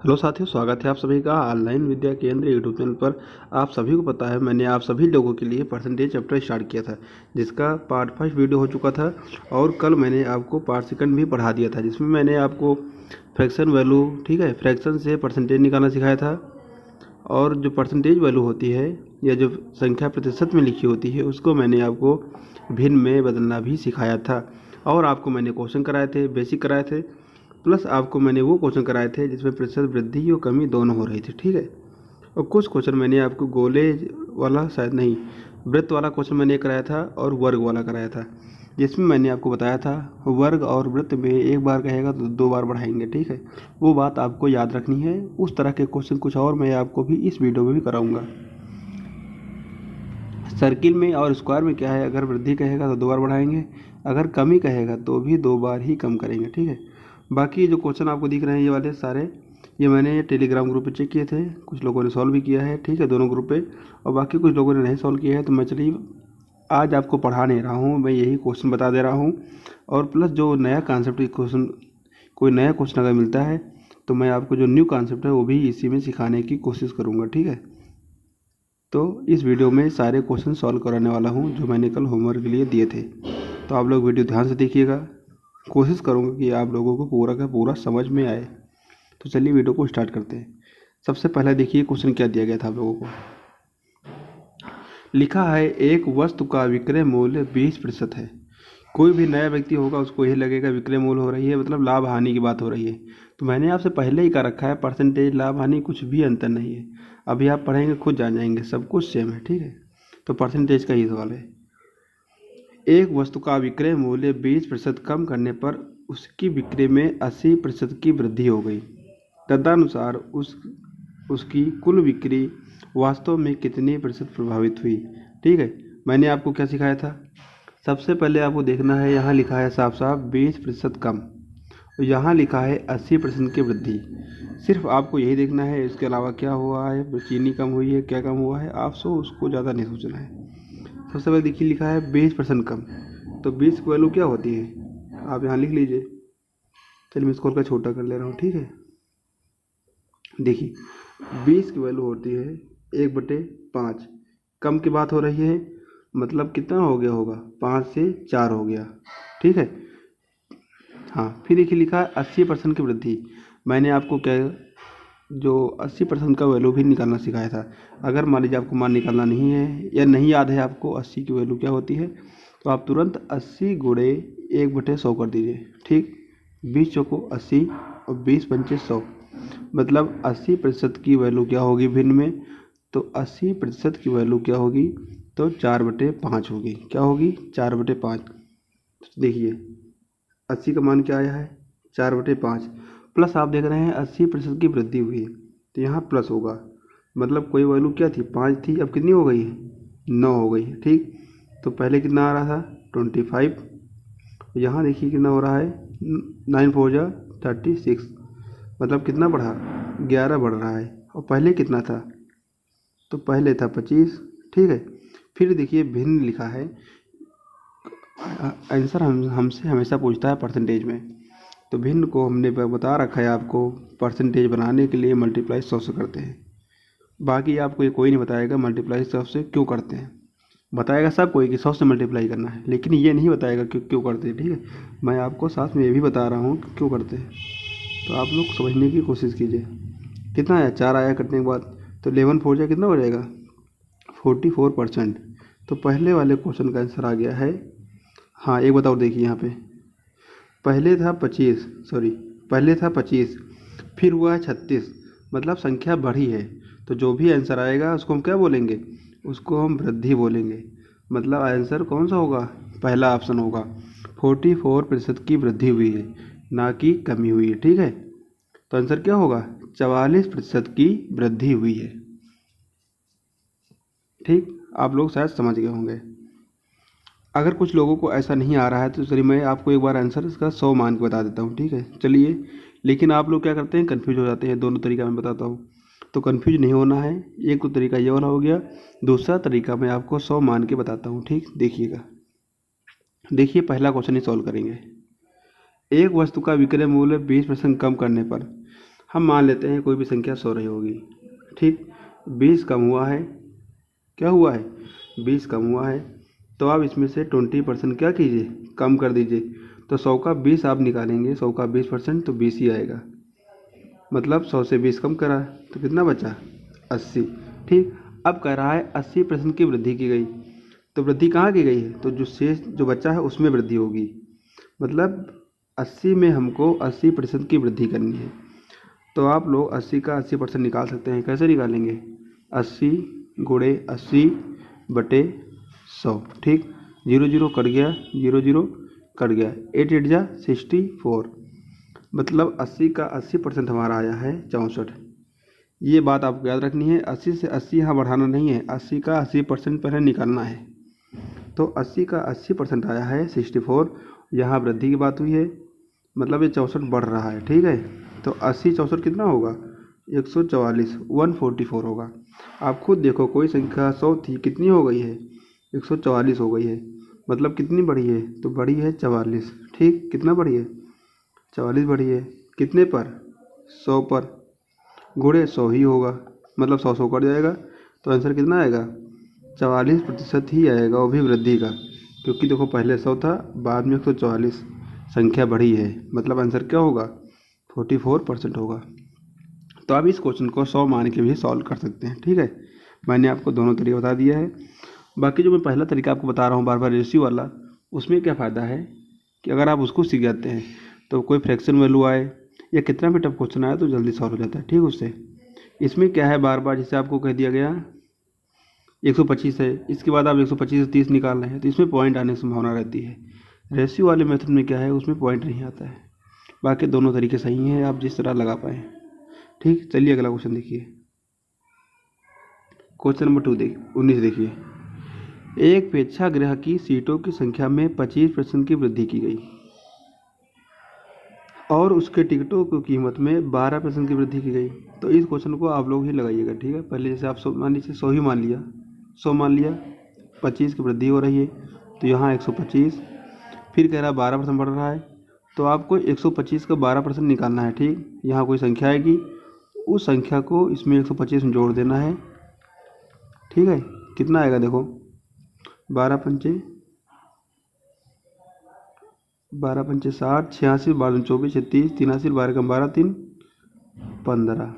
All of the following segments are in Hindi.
हेलो साथियों, स्वागत है आप सभी का ऑनलाइन विद्या केंद्र यूट्यूब चैनल पर। आप सभी को पता है मैंने आप सभी लोगों के लिए परसेंटेज चैप्टर स्टार्ट किया था, जिसका पार्ट फर्स्ट वीडियो हो चुका था और कल मैंने आपको पार्ट सेकंड भी पढ़ा दिया था, जिसमें मैंने आपको फ्रैक्शन वैल्यू, ठीक है, फ्रैक्शन से परसेंटेज निकालना सिखाया था। और जो परसेंटेज वैल्यू होती है या जो संख्या प्रतिशत में लिखी होती है उसको मैंने आपको भिन्न में बदलना भी सिखाया था। और आपको मैंने क्वेश्चन कराए थे, बेसिक कराए थे, प्लस आपको मैंने वो क्वेश्चन कराए थे जिसमें प्रतिशत वृद्धि और कमी दोनों हो रही थी, ठीक है। और कुछ क्वेश्चन मैंने आपको गोले वाला, शायद नहीं, वृत्त वाला क्वेश्चन मैंने कराया था और वर्ग वाला कराया था, जिसमें मैंने आपको बताया था वर्ग और वृत्त में एक बार कहेगा तो दो बार बढ़ाएंगे, ठीक है। वो बात आपको याद रखनी है। उस तरह के क्वेश्चन कुछ और मैं आपको भी इस वीडियो में भी कराऊंगा। सर्किल में और स्क्वायर में क्या है, अगर वृद्धि कहेगा तो दो बार बढ़ाएंगे, अगर कमी कहेगा तो भी दो बार ही कम करेंगे, ठीक है। बाकी जो क्वेश्चन आपको दिख रहे हैं ये वाले सारे, ये मैंने टेलीग्राम ग्रुप पे चेक किए थे, कुछ लोगों ने सॉल्व भी किया है, ठीक है, दोनों ग्रुप पे। और बाकी कुछ लोगों ने नहीं सॉल्व किया है, तो मैं चलिए आज आपको पढ़ा नहीं रहा हूँ, मैं यही क्वेश्चन बता दे रहा हूँ। और प्लस जो नया कॉन्सेप्ट क्वेश्चन, कोई नया क्वेश्चन अगर मिलता है तो मैं आपको जो न्यू कॉन्सेप्ट है वो भी इसी में सिखाने की कोशिश करूँगा, ठीक है। तो इस वीडियो में सारे क्वेश्चन सॉल्व कराने वाला हूँ जो मैंने कल होमवर्क के लिए दिए थे। तो आप लोग वीडियो ध्यान से देखिएगा, कोशिश करूँगा कि आप लोगों को पूरा का पूरा समझ में आए। तो चलिए वीडियो को स्टार्ट करते हैं। सबसे पहले देखिए क्वेश्चन क्या दिया गया था आप लोगों को। लिखा है एक वस्तु का विक्रय मूल्य 20% है। कोई भी नया व्यक्ति होगा उसको यही लगेगा विक्रय मूल्य हो रही है, मतलब लाभ हानि की बात हो रही है। तो मैंने आपसे पहले ही कह रखा है परसेंटेज लाभ हानि कुछ भी अंतर नहीं है। अभी आप पढ़ेंगे खुद जान जाएंगे, सब कुछ सेम है, ठीक है। तो परसेंटेज का ही सवाल है। एक वस्तु का विक्रय मूल्य 20% कम करने पर उसकी बिक्री में 80% की वृद्धि हो गई। तदनुसार उसकी कुल बिक्री वास्तव में कितनी प्रतिशत प्रभावित हुई, ठीक है। मैंने आपको क्या सिखाया था, सबसे पहले आपको देखना है, यहाँ लिखा है साफ साफ 20% कम, और यहाँ लिखा है 80% की वृद्धि। सिर्फ आपको यही देखना है, इसके अलावा क्या हुआ है, चीनी कम हुई है, क्या कम हुआ है, आप उसको ज़्यादा नहीं सोचना है। सबसे पहले देखिए लिखा है 20% कम, तो 20 की वैल्यू क्या होती है, आप यहाँ लिख लीजिए। चलिए मैं इसको हल्का छोटा कर ले रहा हूँ, ठीक है। देखिए 20 की वैल्यू होती है 1/5। कम की बात हो रही है, मतलब कितना हो गया होगा, 5 से 4 हो गया, ठीक है। हाँ, फिर देखिए लिखा है 80% की वृद्धि। मैंने आपको क्या, जो 80% का वैल्यू भी निकालना सिखाया था। अगर मान लीजिए आपको मान निकालना नहीं है या नहीं याद है आपको 80 की वैल्यू क्या होती है, तो आप तुरंत 80 गुणे 1/100 कर दीजिए, ठीक। 20 चौको 80 और 20 पंचे 100, मतलब 80% की वैल्यू क्या होगी भिन्न में, तो 80% की वैल्यू क्या होगी, तो 4/5 होगी। क्या होगी, 4/5। देखिए 80 का मान क्या आया है, 4/5, प्लस आप देख रहे हैं 80% की वृद्धि हुई है, तो यहाँ प्लस होगा। मतलब कोई वैल्यू क्या थी, 5 थी, अब कितनी हो गई है, 9 हो गई है, ठीक। तो पहले कितना आ रहा था, 25, यहाँ देखिए कितना हो रहा है, 9 4 जा 36, मतलब कितना बढ़ा, 11 बढ़ रहा है। और पहले कितना था, तो पहले था 25, ठीक है। फिर देखिए भिन्न लिखा है, आंसर हमसे हमेशा पूछता है परसेंटेज में, तो भिन्न को हमने बता रखा है आपको, परसेंटेज बनाने के लिए मल्टीप्लाई 100 से करते हैं। बाकी आपको ये कोई नहीं बताएगा मल्टीप्लाई 100 से क्यों करते हैं, बताएगा सब कोई कि 100 से मल्टीप्लाई करना है, लेकिन ये नहीं बताएगा क्यों क्यों करते हैं, ठीक है। मैं आपको साथ में ये भी बता रहा हूँ कि क्यों करते हैं, तो आप लोग समझने की कोशिश कीजिए। कितना आया, 4 आया कटने के बाद, तो 11 4 जा कितना हो जाएगा, 44%। तो पहले वाले क्वेश्चन का आंसर आ गया है। हाँ एक बताओ, देखिए यहाँ पे पहले था 25, सॉरी पहले था 25, फिर हुआ है 36, मतलब संख्या बढ़ी है। तो जो भी आंसर आएगा उसको हम क्या बोलेंगे, उसको हम वृद्धि बोलेंगे। मतलब आंसर कौन सा होगा, पहला ऑप्शन होगा, 44% की वृद्धि हुई है, ना कि कमी हुई है, ठीक है। तो आंसर क्या होगा, 44% की वृद्धि हुई है, ठीक। आप लोग शायद समझ गए होंगे। अगर कुछ लोगों को ऐसा नहीं आ रहा है तो चलिए मैं आपको एक बार आंसर इसका 100 मान के बता देता हूँ, ठीक है। चलिए, लेकिन आप लोग क्या करते हैं, कन्फ्यूज हो जाते हैं। दोनों तरीका मैं बताता हूँ, तो कन्फ्यूज नहीं होना है। एक तो तरीका ये वाला हो गया, दूसरा तरीका मैं आपको 100 मान के बताता हूँ, ठीक। देखिएगा, देखिए पहला क्वेश्चन ही सॉल्व करेंगे। एक वस्तु का विक्रय मूल्य 20% कम करने पर, हम मान लेते हैं कोई भी संख्या 100 रही होगी, ठीक। 20 कम हुआ है, क्या हुआ है, 20 कम हुआ है, तो आप इसमें से 20% क्या कीजिए, कम कर दीजिए। तो 100 का 20 आप निकालेंगे, 100 का 20% तो 20 ही आएगा, मतलब 100 से 20 कम करा तो कितना बचा, 80, ठीक। अब कह रहा है 80% की वृद्धि की गई, तो वृद्धि कहाँ की गई है, तो जो शेष जो बचा है उसमें वृद्धि होगी, मतलब 80 में हमको 80% की वृद्धि करनी है। तो आप लोग 80 का 80% निकाल सकते हैं, कैसे निकालेंगे, 80 गुणे 80 बटे 100, ठीक। 0 0 कट गया, 0 0 कट गया, 8 8 जा 64, मतलब 80 का 80% हमारा आया है 64। ये बात आपको याद रखनी है, 80 से 80 यहाँ बढ़ाना नहीं है, 80 का 80% पहले निकालना है। तो 80 का 80% आया है 64, यहाँ वृद्धि की बात हुई है, मतलब ये 64 बढ़ रहा है, ठीक है। तो 80 64 कितना होगा, 144, 144 होगा। आप खुद देखो, कोई संख्या 100 थी, कितनी हो गई है, 144 हो गई है, मतलब कितनी बढ़ी है, तो बढ़ी है 44, ठीक। कितना बढ़ी है, 44 बढ़ी है, कितने पर, 100 पर, गुणे 100 ही होगा, मतलब 100 100 कट जाएगा, तो आंसर कितना आएगा, 44% ही आएगा, वो भी वृद्धि का, क्योंकि देखो पहले 100 था, बाद में 144 संख्या बढ़ी है, मतलब आंसर क्या होगा, 44% होगा। तो आप इस क्वेश्चन को 100 मान के भी सॉल्व कर सकते हैं, ठीक है। मैंने आपको दोनों तरीके बता दिया है। बाकी जो मैं पहला तरीका आपको बता रहा हूँ बार बार रेशियो वाला, उसमें क्या फ़ायदा है कि अगर आप उसको सीख जाते हैं तो कोई फ्रैक्शन वैल्यू आए या कितना भी टफ क्वेश्चन आए तो जल्दी सॉल्व हो जाता है, ठीक। उससे इसमें क्या है, बार बार जैसे आपको कह दिया गया 125 है, इसके बाद आप 125 से 30 निकाल रहे हैं, तो इसमें पॉइंट आने की संभावना रहती है। रेशियो वाले मेथड में क्या है, उसमें पॉइंट नहीं आता है। बाकी दोनों तरीके सही हैं, आप जिस तरह लगा पाएँ, ठीक। चलिए अगला क्वेश्चन देखिए, क्वेश्चन नंबर 19 देखिए। एक प्रेक्षागृह की सीटों की संख्या में 25% की वृद्धि की गई और उसके टिकटों की कीमत में 12% की वृद्धि की गई। तो इस क्वेश्चन को आप लोग ही लगाइएगा, ठीक है। पहले जैसे आप 100 मान लीजिए, 100 ही मान लिया, 100 मान लिया, 25 की वृद्धि हो रही है, तो यहाँ 125, फिर कह रहा है 12% बढ़ रहा है, तो आपको 125 का 12% निकालना है, ठीक। यहाँ कोई संख्या आएगी, उस संख्या को इसमें 125 में जोड़ देना है, ठीक है। कितना आएगा देखो, 12 पंचे 60, 86, 12 24, 36, 83, 12 कम 12, 3 15,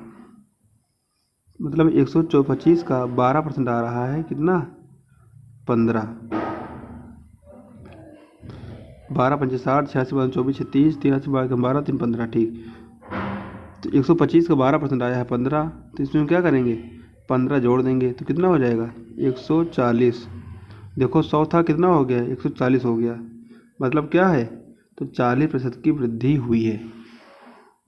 मतलब 125 का 12% आ रहा है, कितना, 15, 12 पंचे 60, 86, 12 24, 36, 83, 12 कम 12, 3 15, ठीक। तो 125 का 12% आया है 15, तो इसमें हम क्या करेंगे, 15 जोड़ देंगे, तो कितना हो जाएगा, 140। देखो 100 था, कितना हो गया, 140 हो गया, मतलब क्या है, तो 40% की वृद्धि हुई है।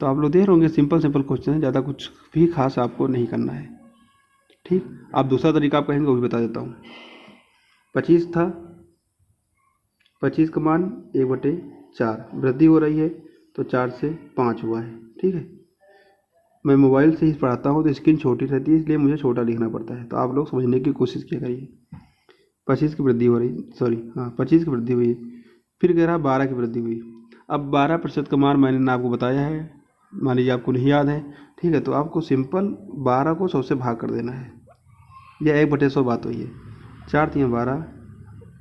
तो आप लोग देख रहे होंगे, सिंपल सिंपल क्वेश्चन है, ज़्यादा कुछ भी खास आपको नहीं करना है, ठीक। आप दूसरा तरीका आप कहेंगे वो भी बता देता हूँ। 25 था, 25 का मान 1/4, वृद्धि हो रही है, तो 4 से 5 हुआ है, ठीक है। मैं मोबाइल से ही पढ़ाता हूँ तो स्क्रीन छोटी रहती है, इसलिए मुझे छोटा लिखना पड़ता है, तो आप लोग समझने की कोशिश किया करिए। 25 की वृद्धि हो रही, सॉरी हाँ 25 की वृद्धि हुई, फिर कह रहा 12 की वृद्धि हुई। अब 12% का मान मैंने आपको बताया है, मान लीजिए आपको नहीं याद है, ठीक है, तो आपको सिंपल 12 को 100 से भाग कर देना है, यह 1/100 बात हुई है, 4 3 12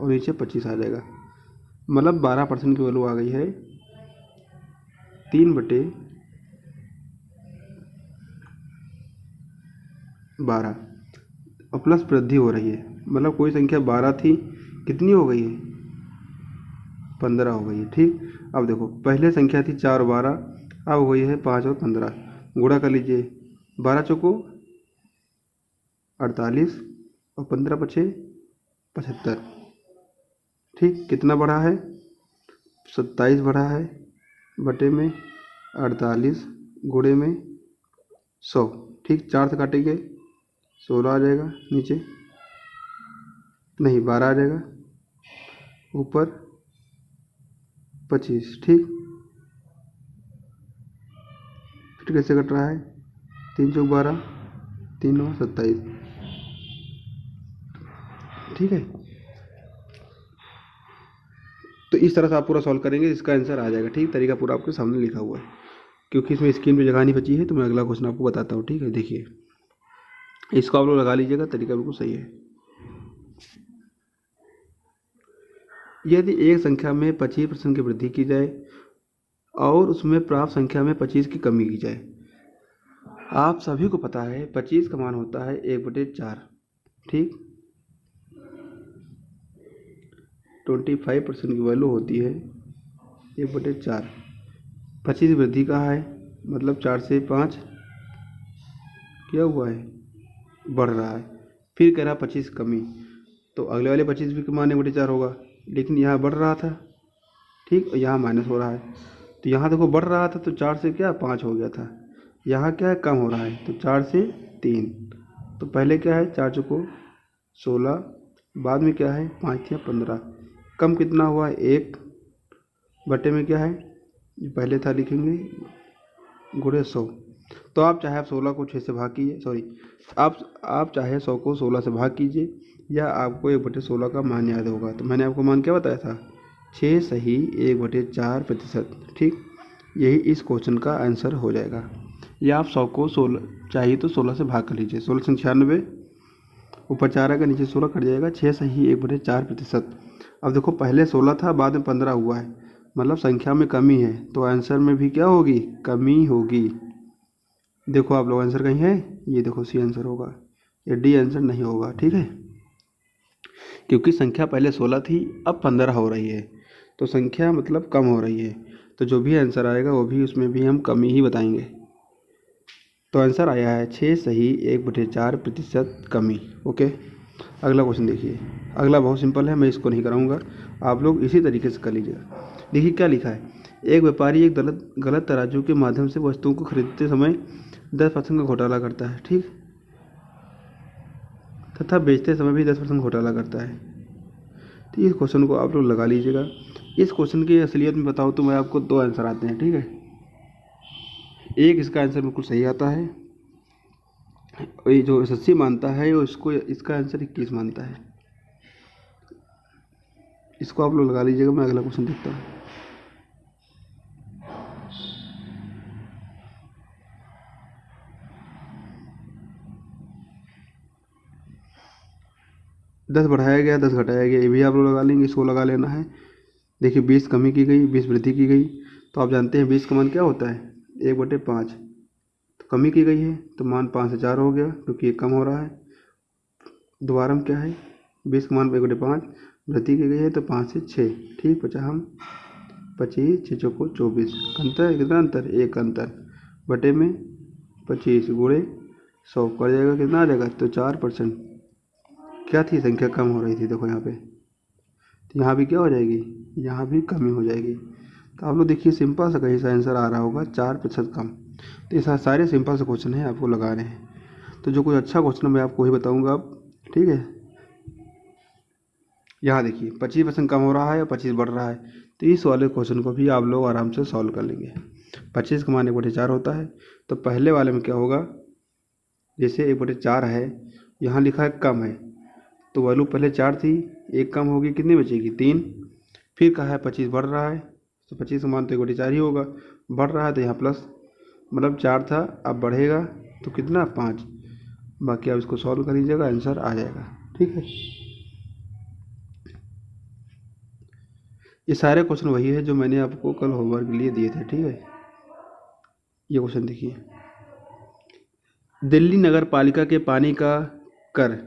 और नीचे 25 आ जाएगा, मतलब 12% की वैल्यू आ गई है 3/12 और प्लस वृद्धि हो रही है, मतलब कोई संख्या 12 थी, कितनी हो गई है, 15 हो गई है, ठीक। अब देखो पहले संख्या थी 4 और 12, अब हो गई है 5 और 15, गुणा कर लीजिए, 12 चौको 48 और 15 पछे 75, ठीक। कितना बढ़ा है, 27 बढ़ा है, बटे में 48 गुणे में 100, ठीक। 4 से काटेंगे 16 आ जाएगा, नीचे नहीं 12 आ जाएगा, ऊपर 25, ठीक। फिर कैसे कट रहा है, 3 चौक 12, 3 9 27, ठीक है। तो इस तरह से आप पूरा सॉल्व करेंगे, इसका आंसर आ जाएगा, ठीक। तरीका पूरा आपके सामने लिखा हुआ है। क्योंकि इसमें स्क्रीन पे जगह नहीं बची है तो मैं अगला क्वेश्चन आपको बताता हूँ। ठीक है, देखिए इसको आप लोग लगा लीजिएगा, तरीका बिल्कुल सही है। यदि एक संख्या में 25% की वृद्धि की जाए और उसमें प्राप्त संख्या में 25 की कमी की जाए। आप सभी को पता है 25 का मान होता है 1/4। ठीक, 25% की वैल्यू होती है 1/4। 25 वृद्धि कहाँ है, मतलब 4 से 5 क्या हुआ है, बढ़ रहा है। फिर कह रहा 25 कमी, तो अगले वाले 25 भी मान 1/4 होगा, लेकिन यहाँ बढ़ रहा था। ठीक, और यहाँ माइनस हो रहा है। तो यहाँ देखो बढ़ रहा था तो 4 से क्या 5 हो गया था, यहाँ क्या है कम हो रहा है तो 4 से 3। तो पहले क्या है 4 चौको 16, बाद में क्या है 5 या 15। कम कितना हुआ है 1 बटे में क्या है, जो पहले था लिखेंगे गुणे 100। तो आप चाहे आप 16 को 6 से भाग कीजिए, सॉरी आप चाहे 100 को 16 से भाग कीजिए, या आपको 1/16 का मान याद होगा। तो मैंने आपको मान क्या बताया था, 6 सही 1/4%। ठीक, यही इस क्वेश्चन का आंसर हो जाएगा। या आप 100 को 16 चाहिए तो 16 से भाग कर लीजिए, 16×96, ऊपर 4 आएगा नीचे 16 कट जाएगा, 6 सही 1/4%। अब देखो पहले 16 था, बाद में 15 हुआ है, मतलब संख्या में कमी है, तो आंसर में भी क्या होगी, कमी होगी। देखो आप लोग आंसर कहीं है, ये देखो सी आंसर होगा, ये डी आंसर नहीं होगा। ठीक है, क्योंकि संख्या पहले 16 थी अब 15 हो रही है, तो संख्या मतलब कम हो रही है, तो जो भी आंसर आएगा वो भी उसमें भी हम कमी ही बताएंगे। तो आंसर आया है 6 सही 1/4% कमी। ओके, अगला क्वेश्चन देखिए। अगला बहुत सिंपल है, मैं इसको नहीं कराऊंगा, आप लोग इसी तरीके से कर लीजिएगा। देखिए क्या लिखा है, एक व्यापारी एक गलत तराजू के माध्यम से वस्तुओं को खरीदते समय 10% का घोटाला करता है। ठीक, तथा बेचते समय भी 10% घोटाला करता है। तो इस क्वेश्चन को आप लोग लगा लीजिएगा। इस क्वेश्चन की असलियत में बताऊँ तो मैं आपको 2 आंसर आते हैं। ठीक है, एक इसका आंसर बिल्कुल सही आता है, ये जो 80 मानता है वो इसको इसका आंसर 21 मानता है। इसको आप लोग लगा लीजिएगा। मैं अगला क्वेश्चन देखता हूँ। दस बढ़ाया गया 10 घटाया गया, ये भी आप लोग लगा लेंगे, इसको लगा लेना है। देखिए 20 कमी की गई 20 वृद्धि की गई, तो आप जानते हैं 20 का मान क्या होता है 1/5। तो कमी की गई है तो मान 5 से 4 हो गया, क्योंकि ये कम हो रहा है। दोबारा में क्या है 20 का मान 1/5, वृद्धि की गई है तो 5 से 6। ठीक, बचा हम 25, 6 चौको 24, अंतर कितना अंतर, एक अंतर, बटे में 25 गुणे 100 कर जाएगा, कितना आ जाएगा, तो 4%। क्या थी संख्या कम हो रही थी, देखो यहाँ पे, तो यहाँ भी क्या हो जाएगी, यहाँ भी कमी हो जाएगी। तो आप लोग देखिए सिंपल सा कहीं सा आंसर आ रहा होगा 4% कम। तो ये सारे सिंपल से क्वेश्चन हैं, आपको लगाने हैं। तो जो कोई अच्छा क्वेश्चन मैं आपको वही बताऊँगा अब। ठीक है, यहाँ देखिए 25% कम हो रहा है और 25 बढ़ रहा है, तो इस वाले क्वेश्चन को भी आप लोग आराम से सॉल्व कर लेंगे। 25 का मान 1/4 होता है, तो पहले वाले में क्या होगा, जैसे 1/4 है, यहाँ लिखा है कम है, तो वैल्यू पहले 4 थी, एक कम होगी, कितनी बचेगी 3। फिर कहा है 25 बढ़ रहा है, तो 25 का मान तो 1/4 ही होगा, बढ़ रहा है तो यहाँ प्लस, मतलब 4 था अब बढ़ेगा तो कितना 5। बाकी आप इसको सॉल्व कर लीजिएगा, आंसर आ जाएगा। ठीक है, ये सारे क्वेश्चन वही है जो मैंने आपको कल होमवर्क के लिए दिए थे। ठीक है, ये क्वेश्चन देखिए, दिल्ली नगर पालिका के पानी का कर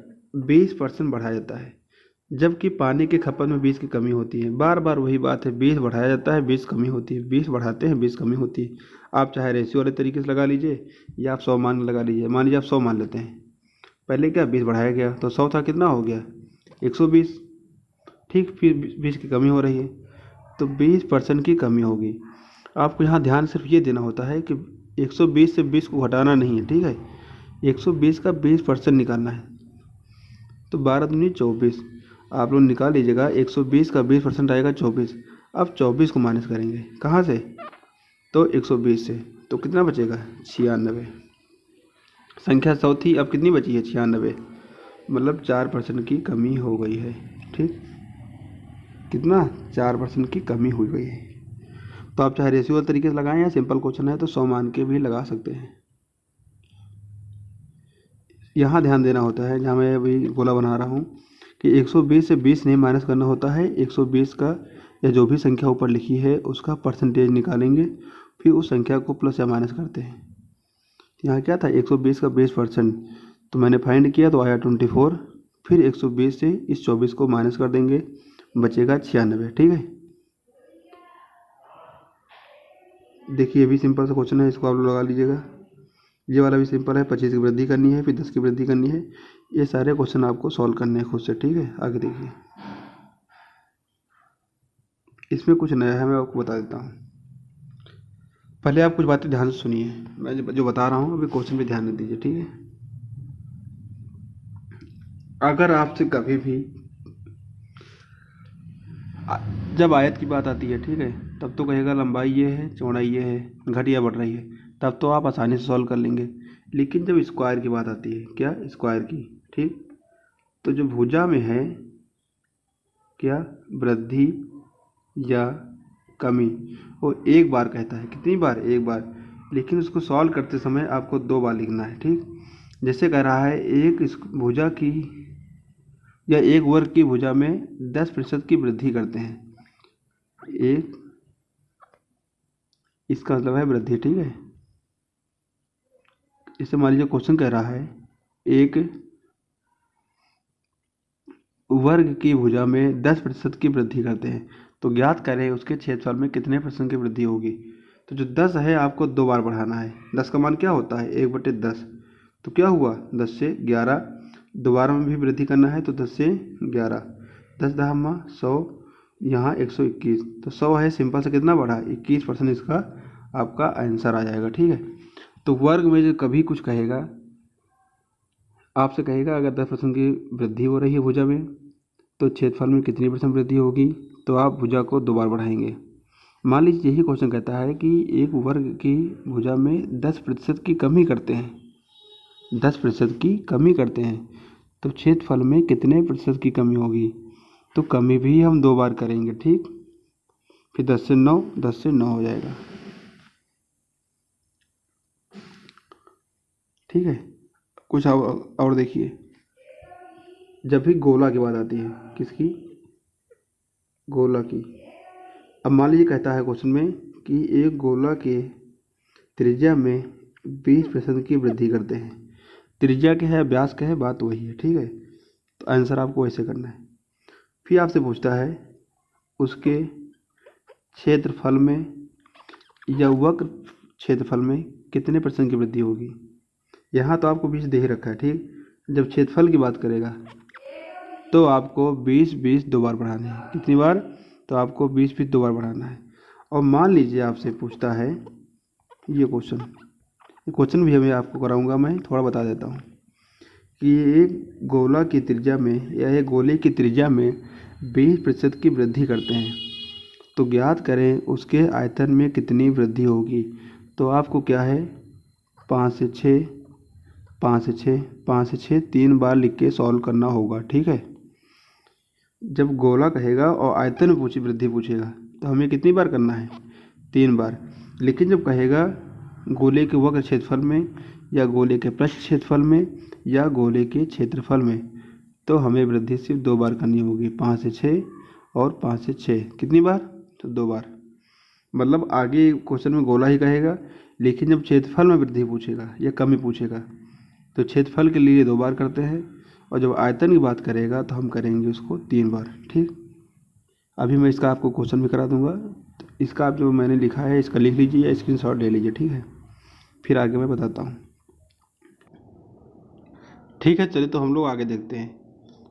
20% बढ़ाया जाता है, जबकि पानी की खपत में 20 की कमी होती है। बार बार वही बात है, 20 बढ़ाया जाता है 20 कमी होती है, 20 बढ़ाते हैं 20 कमी होती है। आप चाहे रेशियो वाले तरीके से लगा लीजिए या आप 100 मान लगा लीजिए। मान लीजिए आप 100 मान लेते हैं, पहले क्या 20 बढ़ाया गया तो 100 था, कितना हो गया 120। ठीक, फिर 20 की कमी हो रही है, तो 20% की कमी होगी। आपको यहाँ ध्यान सिर्फ ये देना होता है कि 120 से 20 को घटाना नहीं है। ठीक है, 120 का 20% निकालना है, तो 12 दूनी 24, आप लोग निकाल लीजिएगा। 120 का 20% आएगा 24। अब 24 को माइनस करेंगे कहाँ से, तो 120 से, तो कितना बचेगा 96। संख्या 100 थी, अब कितनी बची है 96, मतलब 4% की कमी हो गई है। ठीक, कितना 4% की कमी हो गई है। तो आप चाहे रेशियो तरीके से लगाएं या सिंपल क्वेश्चन है तो 100 मान के भी लगा सकते हैं। यहाँ ध्यान देना होता है, जहाँ मैं अभी गोला बना रहा हूँ कि 120 से 20 नहीं माइनस करना होता है। 120 का या जो भी संख्या ऊपर लिखी है उसका परसेंटेज निकालेंगे, फिर उस संख्या को प्लस या माइनस करते हैं। यहाँ क्या था, 120 का 20%, तो मैंने फाइंड किया तो आया 24। फिर 120 से इस 24 को माइनस कर देंगे, बचेगा 96। ठीक है, देखिए ये भी सिंपल सा क्वेश्चन है, इसको आप लोग लगा लीजिएगा। ये वाला भी सिंपल है, 25 की वृद्धि करनी है, फिर 10 की वृद्धि करनी है। ये सारे क्वेश्चन आपको सॉल्व करने हैं खुद से। ठीक है, आगे देखिए, इसमें कुछ नया है, मैं आपको बता देता हूँ। पहले आप कुछ बातें ध्यान से सुनिए, मैं जो बता रहा हूँ अभी क्वेश्चन पे ध्यान दीजिए। ठीक है, अगर आपसे कभी भी जब आयत की बात आती है, ठीक है, तब तो कहेगा लंबाई ये है, चौड़ाई ये है, घट या बढ़ रही है, तब तो आप आसानी से सॉल्व कर लेंगे। लेकिन जब स्क्वायर की बात आती है, क्या, स्क्वायर की, ठीक, तो जो भुजा में है क्या, वृद्धि या कमी, वो एक बार कहता है। कितनी बार, एक बार। लेकिन उसको सॉल्व करते समय आपको 2 बार लिखना है। ठीक, जैसे कह रहा है एक इस भुजा की या एक वर्ग की भुजा में 10% की वृद्धि करते हैं। एक, इसका मतलब है वृद्धि। ठीक है, इसे मान लीजिए क्वेश्चन कह रहा है एक वर्ग की भुजा में 10% की वृद्धि करते हैं, तो ज्ञात करें उसके क्षेत्रफल में कितने % की वृद्धि होगी। तो जो 10 है आपको 2 बार बढ़ाना है। 10 का मान क्या होता है, 1/10। तो क्या हुआ, 10 से 11, दोबारा में भी वृद्धि करना है तो 10 से 11, 10 10 100, यहाँ 121, तो 100 है, सिंपल से कितना बढ़ा, 21% इसका आपका आंसर आ जाएगा। ठीक है, तो वर्ग में जो कभी कुछ कहेगा, आपसे कहेगा अगर 10% की वृद्धि हो रही है भुजा में तो क्षेत्रफल में कितनी % वृद्धि होगी, तो आप भुजा को 2 बार बढ़ाएंगे। मान लीजिए यही क्वेश्चन कहता है कि एक वर्ग की भुजा में 10% की कमी करते हैं, 10% की कमी करते हैं, तो क्षेत्रफल में कितने % की कमी होगी, तो कमी भी हम 2 बार करेंगे। ठीक, फिर 10 से 9, 10 से 9 हो जाएगा। ठीक है, कुछ और देखिए, जब भी गोला की बात आती है, किसकी, गोला की। अब मान लीजिए कहता है क्वेश्चन में कि एक गोला के त्रिज्या में 20% की वृद्धि करते हैं। त्रिज्या क्या है, व्यास क्या है, बात वही है। ठीक है, तो आंसर आपको ऐसे करना है। फिर आपसे पूछता है उसके क्षेत्रफल में या वक्र क्षेत्रफल में कितने % की वृद्धि होगी। यहाँ तो आपको 20 दे ही रखा है। ठीक, जब क्षेत्रफल की बात करेगा तो आपको 20 2 बार बढ़ाने हैं। कितनी बार, तो आपको 20 2 बार बढ़ाना है। और मान लीजिए आपसे पूछता है ये क्वेश्चन भी मैं आपको कराऊंगा, मैं थोड़ा बता देता हूँ कि एक गोला की त्रिज्या में या एक गोले की त्रिज्या में 20% की वृद्धि करते हैं, तो ज्ञात करें उसके आयतन में कितनी वृद्धि होगी। तो आपको क्या है, 5 से 6, 5 से 6, 5 से 6 3 बार लिख के सॉल्व करना होगा। ठीक है, जब गोला कहेगा और आयतन में वृद्धि पूछेगा तो हमें कितनी बार करना है, 3 बार। लेकिन जब कहेगा गोले के वक्र क्षेत्रफल में या गोले के पृष्ठ क्षेत्रफल में या गोले के क्षेत्रफल में, तो हमें वृद्धि सिर्फ 2 बार करनी होगी, 5 से 6 और 5 से 6। कितनी बार, तो 2 बार। मतलब आगे क्वेश्चन में गोला ही कहेगा, लेकिन जब क्षेत्रफल में वृद्धि पूछेगा या कमी पूछेगा तो क्षेत्रफल के लिए 2 बार करते हैं, और जब आयतन की बात करेगा तो हम करेंगे उसको 3 बार। ठीक, अभी मैं इसका आपको क्वेश्चन भी करा दूंगा, तो इसका आप जो मैंने लिखा है इसका लिख लीजिए या स्क्रीनशॉट ले लीजिए। ठीक है, फिर आगे मैं बताता हूँ। ठीक है, चलिए तो हम लोग आगे देखते हैं।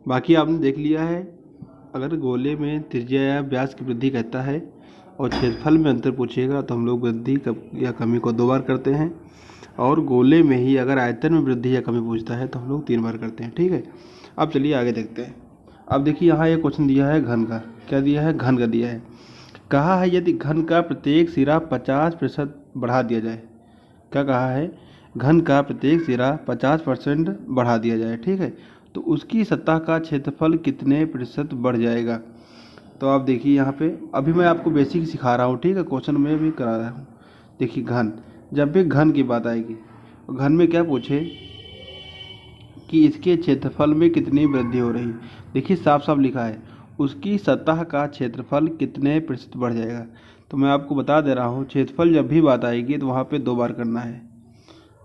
बाकी आपने देख लिया है, अगर गोले में त्रिज्या या व्यास की वृद्धि कहता है और क्षेत्रफल में अंतर पूछेगा तो हम लोग वृद्धि या कमी को 2 बार करते हैं, और गोले में ही अगर आयतन में वृद्धि या कमी पूछता है तो हम लोग 3 बार करते हैं। ठीक है, अब चलिए आगे देखते हैं। अब देखिए यहाँ एक क्वेश्चन दिया है घन का, क्या दिया है, घन का दिया है। कहा है यदि घन का प्रत्येक सिरा 50% बढ़ा दिया जाए। क्या कहा है, घन का प्रत्येक सिरा 50% बढ़ा दिया जाए। ठीक है, तो उसकी सतह का क्षेत्रफल कितने % बढ़ जाएगा। तो आप देखिए यहाँ पे अभी मैं आपको बेसिक सिखा रहा हूँ, ठीक है, क्वेश्चन में भी करा रहा हूँ। देखिए घन, जब भी घन की बात आएगी, घन में क्या पूछे कि इसके क्षेत्रफल में कितनी वृद्धि हो रही। देखिए साफ साफ लिखा है, उसकी सतह का क्षेत्रफल कितने प्रतिशत बढ़ जाएगा। तो मैं आपको बता दे रहा हूँ, क्षेत्रफल जब भी बात आएगी तो वहाँ पे 2 बार करना है,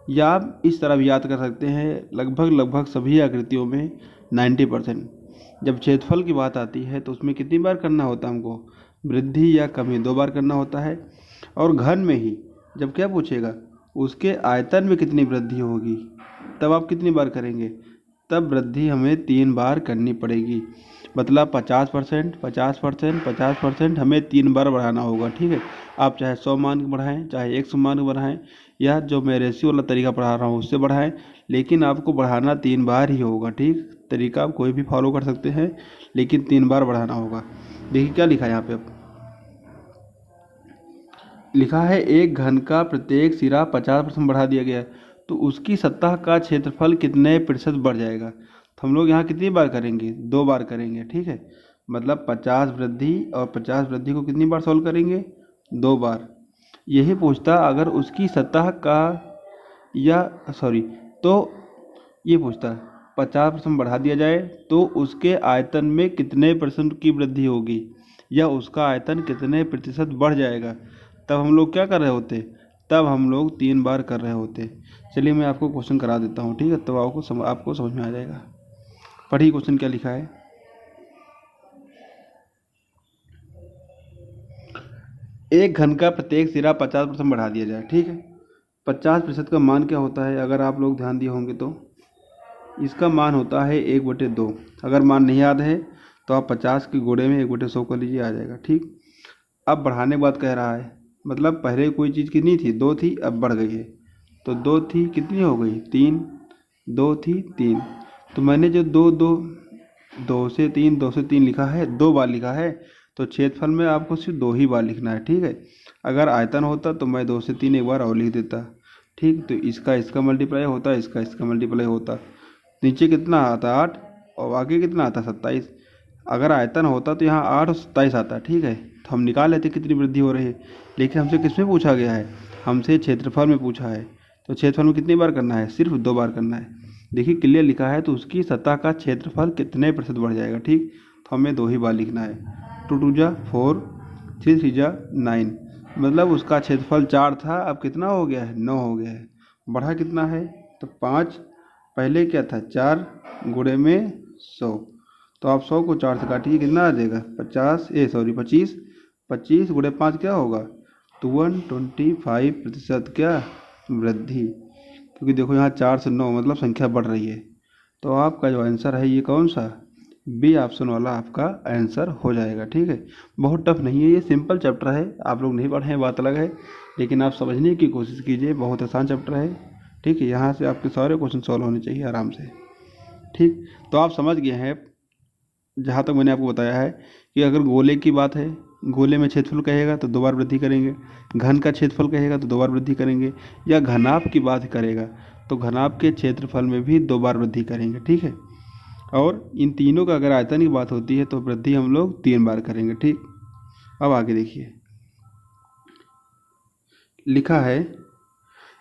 या आप इस तरह भी याद कर सकते हैं, लगभग लगभग सभी आकृतियों में 90% जब क्षेत्रफल की बात आती है तो उसमें कितनी बार करना होता है हमको, वृद्धि या कमी 2 बार करना होता है। और घन में ही जब क्या पूछेगा, उसके आयतन में कितनी वृद्धि होगी, तब आप कितनी बार करेंगे, तब वृद्धि हमें 3 बार करनी पड़ेगी। मतलब 50%, 50%, 50% हमें 3 बार बढ़ाना होगा, ठीक है। आप चाहे 100 मान के बढ़ाएं, चाहे 100 मान के बढ़ाएं, या जो मैं रेशियो वाला तरीका पढ़ा रहा हूँ उससे बढ़ाएं, लेकिन आपको बढ़ाना 3 बार ही होगा, ठीक। तरीका आप कोई भी फॉलो कर सकते हैं, लेकिन 3 बार बढ़ाना होगा। देखिए क्या लिखा है यहाँ पे, अब लिखा है एक घन का प्रत्येक सिरा 50% बढ़ा दिया गया है, तो उसकी सतह का क्षेत्रफल कितने प्रतिशत बढ़ जाएगा। तो हम लोग यहाँ कितनी बार करेंगे, 2 बार करेंगे, ठीक है। मतलब 50 वृद्धि और 50 वृद्धि को कितनी बार सॉल्व करेंगे, 2 बार। यही पूछता अगर उसकी सतह का, या सॉरी, तो ये पूछता 50% बढ़ा दिया जाए तो उसके आयतन में कितने परसेंट की वृद्धि होगी, या उसका आयतन कितने प्रतिशत बढ़ जाएगा, तब हम लोग क्या कर रहे होते, तब हम लोग 3 बार कर रहे होते। चलिए मैं आपको क्वेश्चन करा देता हूँ, ठीक है, तब आपको समझ में आ जाएगा। पढ़िए क्वेश्चन क्या लिखा है। एक घन का प्रत्येक सिरा 50% बढ़ा दिया जाए, ठीक है। 50% का मान क्या होता है, अगर आप लोग ध्यान दिए होंगे तो इसका मान होता है 1/2। अगर मान नहीं याद है तो आप 50 के गुणे में 1/100 कर लीजिए, आ जाएगा, ठीक। अब बढ़ाने के बाद कह रहा है, मतलब पहले कोई चीज़ कितनी थी, 2 थी, अब बढ़ गई है, तो 2 थी कितनी हो गई, 3, 2 थी 3। तो मैंने जो 2 से 3 लिखा है, 2 बार लिखा है, तो क्षेत्रफल में आपको सिर्फ 2 ही बार लिखना है, ठीक है। अगर आयतन होता तो मैं 2 से 3 एक बार और लिख देता, ठीक। तो इसका मल्टीप्लाई होता, इसका मल्टीप्लाई होता, नीचे कितना आता 8 और आगे कितना आता 27। अगर आयतन होता तो यहाँ 8 और 27 आता, ठीक है। तो हम निकाल लेते कितनी वृद्धि हो रही है, लेकिन हमसे किस में पूछा गया है, हमसे क्षेत्रफल में पूछा है। तो क्षेत्रफल में कितनी बार करना है, सिर्फ 2 बार करना है। देखिए क्लियर लिखा है, तो उसकी सतह का क्षेत्रफल कितने प्रतिशत बढ़ जाएगा, ठीक। तो हमें 2 ही बार लिखना है, 2 2 जा 4, 3 3 जा 9। मतलब उसका क्षेत्रफल 4 था, अब कितना हो गया है, 9 हो गया है। बढ़ा कितना है, तो 5, पहले क्या था 4 गुणे में 100। तो आप 100 को 4 से काटिए, कितना आ जाएगा 25, 25 गुणे 5 क्या होगा, तो 125% क्या वृद्धि। क्योंकि देखो यहाँ 4 से 9 मतलब संख्या बढ़ रही है। तो आपका जो आंसर है ये कौन सा, बी ऑप्शन वाला आपका आंसर हो जाएगा, ठीक है। बहुत टफ नहीं है, ये सिंपल चैप्टर है, आप लोग नहीं पढ़े हैं बात अलग है, लेकिन आप समझने की कोशिश कीजिए, बहुत आसान चैप्टर है, ठीक है। यहाँ से आपके सारे क्वेश्चन सॉल्व होने चाहिए आराम से, ठीक। तो आप समझ गए हैं, जहाँ तक मैंने आपको बताया है कि अगर गोले की बात है, गोले में क्षेत्रफल कहेगा तो 2 बार वृद्धि करेंगे, घन का क्षेत्रफल कहेगा तो 2 बार वृद्धि करेंगे, या घनाभ की बात करेगा तो घनाभ के क्षेत्रफल में भी 2 बार वृद्धि करेंगे, ठीक है। और इन तीनों का अगर आयतन की बात होती है तो वृद्धि हम लोग 3 बार करेंगे, ठीक। अब आगे देखिए, लिखा है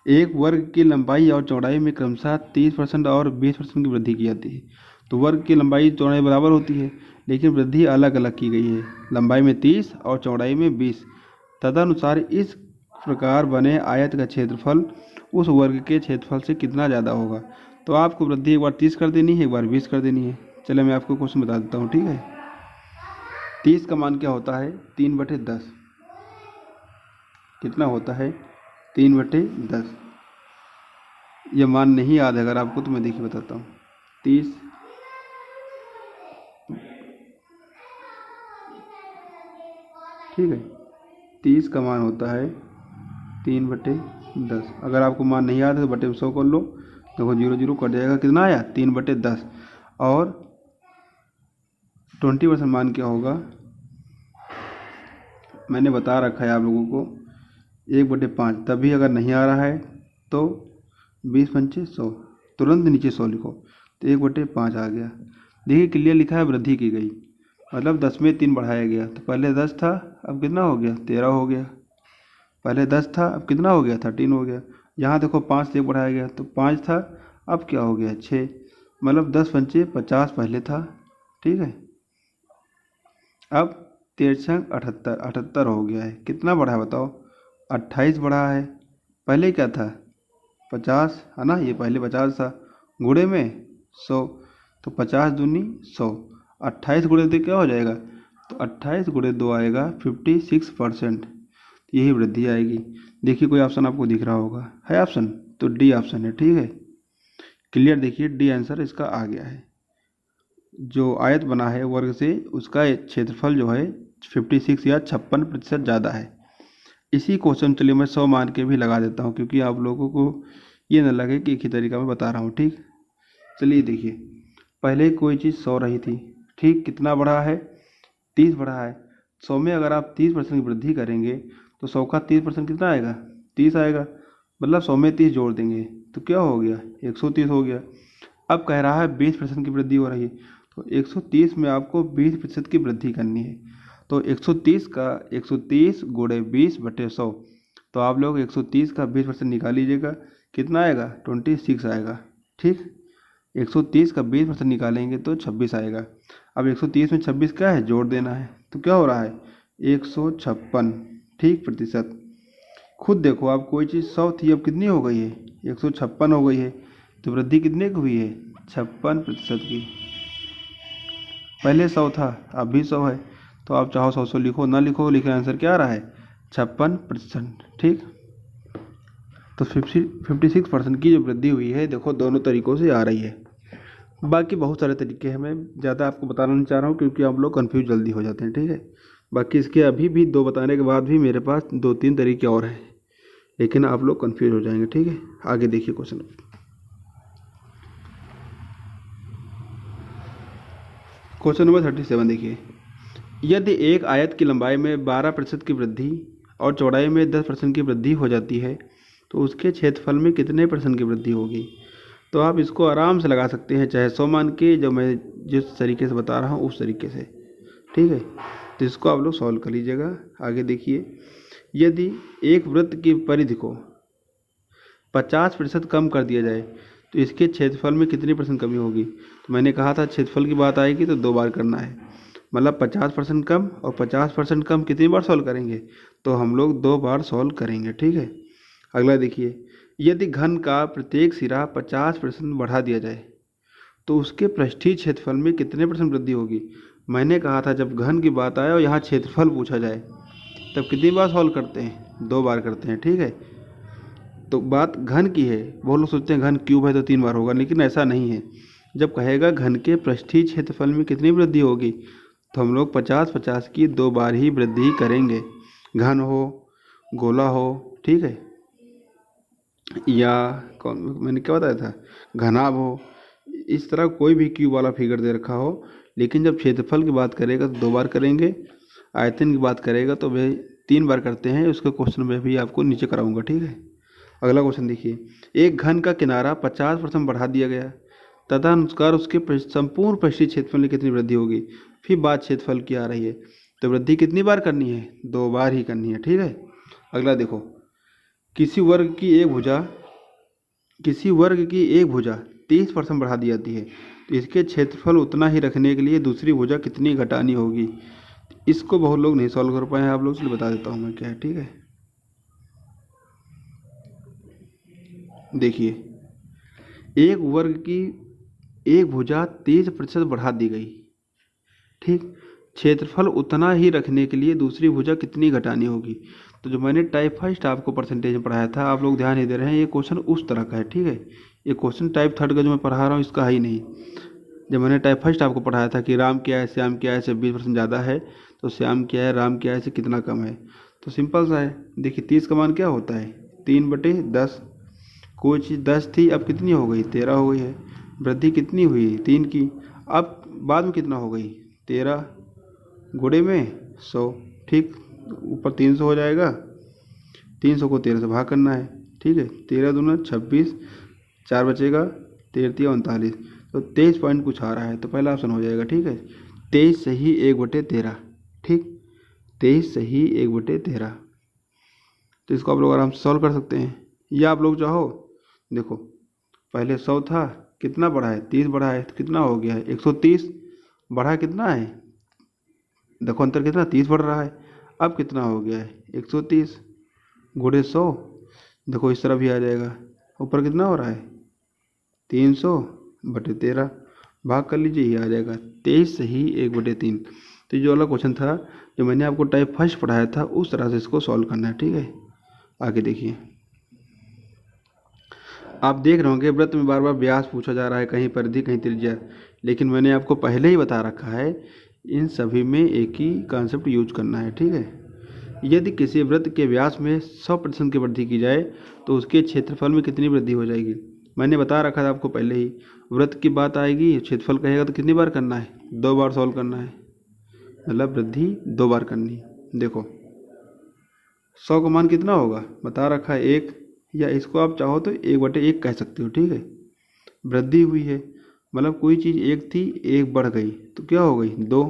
एक वर्ग की लंबाई और चौड़ाई में क्रमशः 30% और 20% की वृद्धि की जाती है। तो वर्ग की लंबाई चौड़ाई बराबर होती है, लेकिन वृद्धि अलग अलग की गई है, लंबाई में 30 और चौड़ाई में 20। तदनुसार इस प्रकार बने आयत का क्षेत्रफल उस वर्ग के क्षेत्रफल से कितना ज़्यादा होगा। तो आपको वृद्धि एक बार 30 कर देनी है, एक बार 20 कर देनी है। चलिए मैं आपको क्वेश्चन बता देता हूँ, ठीक है। 30 का मान क्या होता है, 3/10। कितना होता है, 3/10। ये मान नहीं याद है अगर आपको तो मैं देखिए बताता हूँ। 30, ठीक है, 30 का मान होता है 3/10। अगर आपको मान नहीं याद है तो बटे में 100 कर लो, देखो 0 0 कट जाएगा, कितना आया 3/10। और 20% मान क्या होगा, मैंने बता रखा है आप लोगों को, 1/5। तभी अगर नहीं आ रहा है तो 20 पंचे 100, तुरंत नीचे 100 लिखो, तो 1/5 आ गया। देखिए क्लियर लिखा है, वृद्धि की गई। मतलब 10 में 3 बढ़ाया गया, तो पहले 10 था, अब कितना हो गया 13 हो गया। पहले 10 था, अब कितना हो गया 13 हो गया। यहाँ देखो 5 से 1 बढ़ाया गया, तो 5 था, अब क्या हो गया 6। मतलब 10 पंचे 50 पहले था, ठीक है। अब 13 78 78 हो गया है। कितना बढ़ा है बताओ, 28 बढ़ा है। पहले क्या था 50 है ना, ये पहले 50 था, गुणे में 100, तो 50 दूनी 100, 28 गुणे तो क्या हो जाएगा, तो 28 गुणे 2 आएगा 56%। यही वृद्धि आएगी। देखिए कोई ऑप्शन आपको दिख रहा होगा, है ऑप्शन, तो डी ऑप्शन है, ठीक है। क्लियर, देखिए डी आंसर इसका आ गया है। जो आयत बना है वर्ग से, उसका क्षेत्रफल जो है 56 या 56% ज़्यादा है। इसी क्वेश्चन चलिए मैं 100 मान के भी लगा देता हूँ, क्योंकि आप लोगों को ये ना लगे कि एक ही तरीका मैं बता रहा हूँ, ठीक। चलिए देखिए, पहले कोई चीज़ 100 रही थी, ठीक, कितना बढ़ा है 30 बढ़ा है। 100 में अगर आप 30% की वृद्धि करेंगे तो 100 का 30% कितना आएगा 30 आएगा। मतलब 100 में 30 जोड़ देंगे तो क्या हो गया 130 हो गया। अब कह रहा है 20% की वृद्धि हो रही है, तो 130 में आपको 20% की वृद्धि करनी है। तो 130 का 130 गुणे 20/100, तो आप लोग 130 का 20% निकाल लीजिएगा, कितना आएगा 26 आएगा, ठीक। 130 का 20% निकालेंगे तो 26 आएगा। अब 130 में 26 क्या है, जोड़ देना है, तो क्या हो रहा है 156, ठीक, प्रतिशत। खुद देखो आप, कोई चीज़ 100 थी, अब कितनी हो गई है 156 हो गई है, तो वृद्धि कितने की हुई है 56% की। पहले 100 था, अब भी 100 है, तो आप चाहो 100 लिखो, ना लिखो, लिखे आंसर क्या आ रहा है 56%, ठीक। तो 56% की जो वृद्धि हुई है, देखो दोनों तरीक़ों से आ रही है। बाकी बहुत सारे तरीके हैं, मैं ज़्यादा आपको बताना नहीं चाह रहा हूँ, क्योंकि आप लोग कंफ्यूज जल्दी हो जाते हैं, ठीक है। बाकी इसके अभी भी 2 बताने के बाद भी मेरे पास 2-3 तरीके और हैं, लेकिन आप लोग कंफ्यूज हो जाएंगे, ठीक है। आगे देखिए क्वेश्चन नंबर 37 देखिए, यदि एक आयत की लंबाई में 12% की वृद्धि और चौड़ाई में 10% की वृद्धि हो जाती है, तो उसके क्षेत्रफल में कितने % की वृद्धि होगी। तो आप इसको आराम से लगा सकते हैं, चाहे 100 मान के, जो मैं जिस तरीके से बता रहा हूँ उस तरीके से, ठीक है। तो इसको आप लोग सॉल्व कर लीजिएगा। आगे देखिए, यदि एक वृत्त की परिधि को 50% कम कर दिया जाए तो इसके क्षेत्रफल में कितनी % कमी होगी। तो मैंने कहा था क्षेत्रफल की बात आएगी तो 2 बार करना है, मतलब 50% कम और 50% कम कितनी बार सॉल्व करेंगे, तो हम लोग 2 बार सॉल्व करेंगे, ठीक है। अगला देखिए, यदि घन का प्रत्येक सिरा 50% बढ़ा दिया जाए तो उसके पृष्ठीय क्षेत्रफल में कितने % वृद्धि होगी। मैंने कहा था जब घन की बात आए और यहाँ क्षेत्रफल पूछा जाए तब कितनी बार सॉल्व करते हैं, 2 बार करते हैं, ठीक है। तो बात घन की है, बहुत लोग सोचते हैं घन क्यूब है तो 3 बार होगा, लेकिन ऐसा नहीं है। जब कहेगा घन के पृष्ठीय क्षेत्रफल में कितनी वृद्धि होगी, तो हम लोग 50-50 की 2 बार ही वृद्धि करेंगे। घन हो, गोला हो, ठीक है, या कौन मैंने क्या बताया था, घनाभ हो, इस तरह कोई भी क्यूब वाला फिगर दे रखा हो, लेकिन जब क्षेत्रफल की बात करेगा तो 2 बार करेंगे। आयतन की बात करेगा तो वे 3 बार करते हैं। उसके क्वेश्चन में भी आपको नीचे कराऊंगा, ठीक है। अगला क्वेश्चन देखिए, एक घन का किनारा 50% बढ़ा दिया गया, तदनुसार उसके संपूर्ण पृष्ठीय क्षेत्रफल में कितनी वृद्धि होगी। फिर बात क्षेत्रफल की आ रही है, तो वृद्धि कितनी बार करनी है, 2 बार ही करनी है, ठीक है। अगला देखो, किसी वर्ग की एक भुजा 30% बढ़ा दी जाती है, तो इसके क्षेत्रफल उतना ही रखने के लिए दूसरी भुजा कितनी घटानी होगी। इसको बहुत लोग नहीं सॉल्व कर पाए हैं, आप लोग से बता देता हूँ मैं क्या है, ठीक है। देखिए, एक वर्ग की एक भुजा 30% बढ़ा दी गई, ठीक, क्षेत्रफल उतना ही रखने के लिए दूसरी भुजा कितनी घटानी होगी। तो जो मैंने टाइप फर्स्ट आपको परसेंटेज में पढ़ाया था, आप लोग ध्यान नहीं दे रहे हैं, ये क्वेश्चन उस तरह का है, ठीक है। ये क्वेश्चन टाइप थर्ड का जो मैं पढ़ा रहा हूँ इसका है ही नहीं। जब मैंने टाइप फर्स्ट आपको पढ़ाया था कि राम क्या है श्याम क्या है से 20% ज़्यादा है, तो श्याम क्या है राम क्या है से कितना कम है, तो सिंपल सा है। देखिए 30 का मान क्या होता है 3/10। कोई चीज़ 10 थी, अब कितनी हो गई 13 हो गई है। वृद्धि कितनी हुई 3 की, अब बाद में कितना हो गई 13 गुणे में 100, ठीक, ऊपर 300 हो जाएगा। 300 को 13 से भाग करना है, ठीक है। 13 दूना 26, 4 बचेगा, 13 39, तो 23 पॉइंट कुछ आ रहा है, तो पहला ऑप्शन हो जाएगा, ठीक है। 23 सही 1/13। ठीक, 23 सही 1/13। तो इसको आप लोग आराम से सॉल्व कर सकते हैं, या आप लोग चाहो देखो, पहले 100 था, कितना बढ़ा है 30 बढ़ा है, तो कितना हो गया है 130, बढ़ा कितना है, देखो अंतर कितना 30 बढ़ रहा है। अब कितना हो गया है 130 गुणे 100, देखो इस तरफ भी आ जाएगा, ऊपर कितना हो रहा है 300/13, भाग कर लीजिए, ये आ जाएगा 23 सही 1/3। तो ये जो वाला क्वेश्चन था, जो मैंने आपको टाइप फर्स्ट पढ़ाया था, उस तरह से इसको सॉल्व करना है। ठीक है, आगे देखिए, आप देख रहे होंगे वृत्त में बार बार व्यास पूछा जा रहा है, कहीं परिधि कहीं त्रिज्या, लेकिन मैंने आपको पहले ही बता रखा है इन सभी में एक ही कॉन्सेप्ट यूज करना है। ठीक है, यदि किसी वृत्त के व्यास में 100% की वृद्धि की जाए तो उसके क्षेत्रफल में कितनी वृद्धि हो जाएगी। मैंने बता रखा था आपको पहले ही, वृत्त की बात आएगी, क्षेत्रफल कहेगा तो कितनी बार करना है, 2 बार सॉल्व करना है, मतलब वृद्धि 2 बार करनी। देखो 100 का मान कितना होगा, बता रखा है 1, या इसको आप चाहो तो 1/1 कह सकते हो। ठीक है, वृद्धि हुई है, मतलब कोई चीज़ 1 थी, 1 बढ़ गई, तो क्या हो गई 2।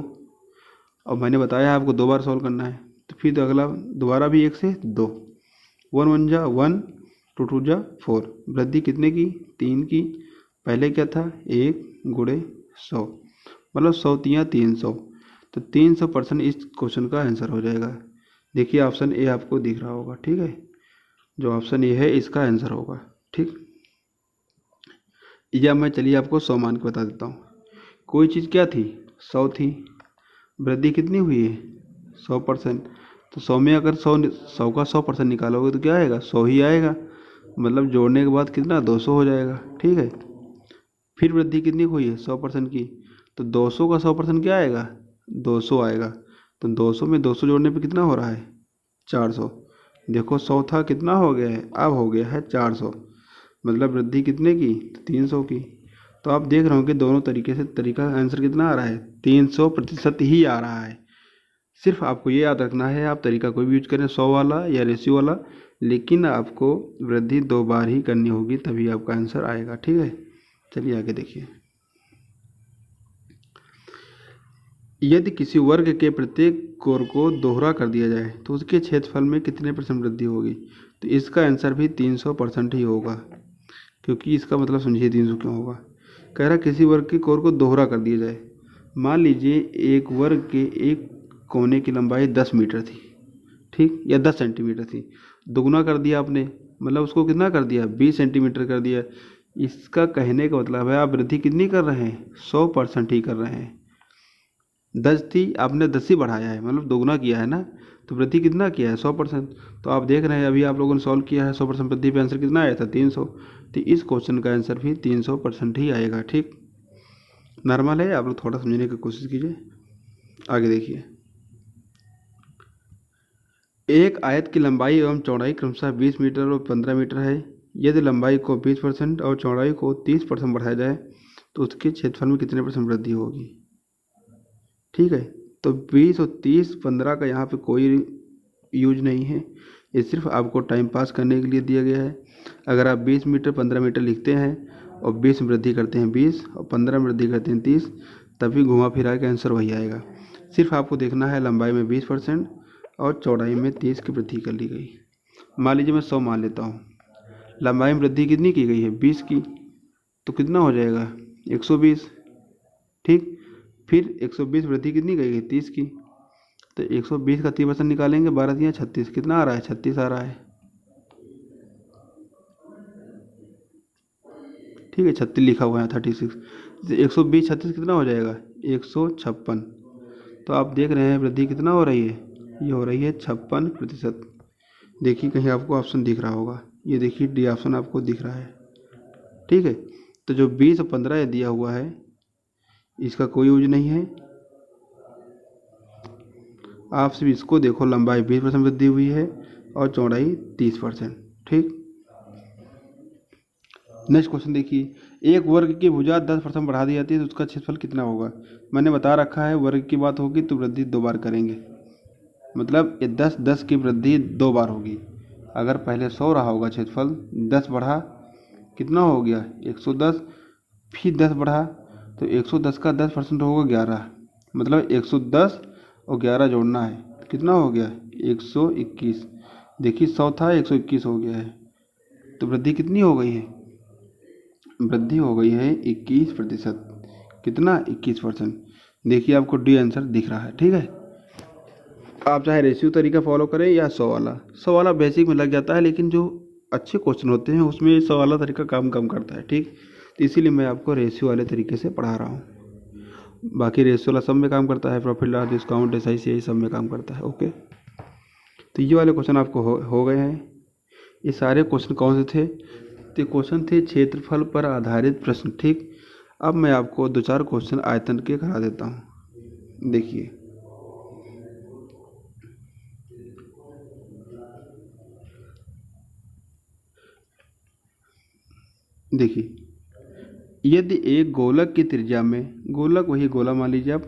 और मैंने बताया आपको 2 बार सॉल्व करना है, तो फिर तो अगला दोबारा भी 1 से 2, 1 1 जा 1, 2 2 जा 4, वृद्धि कितने की 3 की। पहले क्या था 1 गुणे 100, मतलब 100 तियाँ 300, तो 300% इस क्वेश्चन का आंसर हो जाएगा। देखिए ऑप्शन ए आपको दिख रहा होगा। ठीक है, जो ऑप्शन ए है इसका आंसर होगा। ठीक, या मैं चलिए आपको 100 मान के बता देता हूँ। कोई चीज़ क्या थी 100 थी, वृद्धि कितनी हुई है 100%, तो 100 में अगर 100 का 100% निकालोगे तो क्या आएगा 100 ही आएगा, मतलब जोड़ने के बाद कितना 200 हो जाएगा। ठीक है, फिर वृद्धि कितनी हुई है 100% की, तो 200 का 100% क्या आएगा 200 आएगा, तो 200 में 200 जोड़ने पे कितना हो रहा है 400। देखो 100 था, कितना हो गया है, अब हो गया है 400, मतलब वृद्धि कितने की 300 की। तो आप देख रहे हो कि दोनों तरीके से तरीका आंसर कितना आ रहा है 300% ही आ रहा है। सिर्फ आपको ये याद रखना है, आप तरीका कोई भी यूज करें 100 वाला या रेशियो वाला, लेकिन आपको वृद्धि 2 बार ही करनी होगी, तभी आपका आंसर आएगा। ठीक है, चलिए आगे देखिए, यदि किसी वर्ग के प्रत्येक कोर को दोहरा कर दिया जाए तो उसके क्षेत्रफल में कितने % वृद्धि होगी। तो इसका आंसर भी 300% ही होगा, क्योंकि इसका मतलब समझिए 300 क्यों होगा। कह रहा किसी वर्ग के कोर को दोहरा कर दिया जाए, मान लीजिए एक वर्ग के एक कोने की लंबाई 10 मीटर थी, ठीक, या 10 सेंटीमीटर थी, दोगुना कर दिया आपने, मतलब उसको कितना कर दिया 20 सेंटीमीटर कर दिया। इसका कहने का मतलब है आप वृद्धि कितनी कर रहे हैं 100% ही कर रहे हैं। 10 थी, आपने 10 ही बढ़ाया है, मतलब दोगुना किया है ना, तो वृद्धि कितना किया है 100%। तो आप देख रहे हैं अभी आप लोगों ने सॉल्व किया है 100% वृद्धि पे आंसर कितना आया था 300, तो इस क्वेश्चन का आंसर भी 300% ही आएगा। ठीक, नॉर्मल है, आप लोग थोड़ा समझने की कोशिश कीजिए। आगे देखिए, एक आयत की लंबाई एवं चौड़ाई क्रमशः 20 मीटर और 15 मीटर है। यदि लंबाई को 20% और चौड़ाई को 30% बढ़ाया जाए तो उसके क्षेत्रफल में कितने % वृद्धि होगी। ठीक है, तो 20 और 30 15 का यहाँ पे कोई यूज नहीं है, ये सिर्फ आपको टाइम पास करने के लिए दिया गया है। अगर आप 20 मीटर 15 मीटर लिखते हैं और 20 में वृद्धि करते हैं 20 और 15 में वृद्धि करते हैं 30, तभी घुमा फिरा के आंसर वही आएगा। सिर्फ आपको देखना है लंबाई में 20% और चौड़ाई में 30 की वृद्धि कर ली गई। मान लीजिए मैं 100 मान लेता हूँ, लंबाई में वृद्धि कितनी की गई है 20 की, तो कितना हो जाएगा 120। ठीक, फिर 120 वृद्धि कितनी गई है 30 की, तो 120 का 30% निकालेंगे, 12 दिया 36, कितना आ रहा है 36 आ रहा है। ठीक है, 36 लिखा हुआ है 36, 120 36 कितना हो जाएगा 156। तो आप देख रहे हैं वृद्धि कितना हो रही है, ये हो रही है 56%। देखिए कहीं आपको ऑप्शन दिख रहा होगा, ये देखिए डी ऑप्शन आपको दिख रहा है। ठीक है, तो जो 20 और 15 दिया हुआ है इसका कोई यूज नहीं है, आप सिर्फ इसको देखो, लंबाई 20% वृद्धि हुई है और चौड़ाई 30%। ठीक, नेक्स्ट क्वेश्चन देखिए, एक वर्ग की भुजा 10% बढ़ा दी जाती है तो उसका क्षेत्रफल कितना होगा। मैंने बता रखा है वर्ग की बात होगी तो वृद्धि 2 बार करेंगे, मतलब ये 10 की वृद्धि 2 बार होगी। अगर पहले 100 रहा होगा क्षेत्रफल, 10 बढ़ा कितना हो गया 110, फिर 10 बढ़ा तो 110 का 10% होगा 11, मतलब 110 और 11 जोड़ना है, कितना हो गया 121। देखिए 100 था 121 हो गया है, तो वृद्धि कितनी हो गई है, वृद्धि हो गई है 21%। कितना 21%। देखिए आपको डी आंसर दिख रहा है। ठीक है, आप चाहे रेशियो तरीका फॉलो करें या 100 वाला, 100 वाला बेसिक में लग जाता है, लेकिन जो अच्छे क्वेश्चन होते हैं उसमें 100 वाला तरीका काम कम करता है। ठीक, तो इसीलिए मैं आपको रेशियो वाले तरीके से पढ़ा रहा हूँ। बाकी रेशियो वाला सब में काम करता है, प्रॉफिट लॉस डिस्काउंट एसआई यही सब में काम करता है। ओके, तो ये वाले क्वेश्चन आपको हो गए हैं। ये सारे क्वेश्चन कौन से थे, तो क्वेश्चन थे क्षेत्रफल पर आधारित प्रश्न। ठीक, अब मैं आपको 2-4 क्वेश्चन आयतन के करा देता हूँ। देखिए यदि एक गोलक की त्रिज्या में, गोलक वही गोला मान लीजिए आप,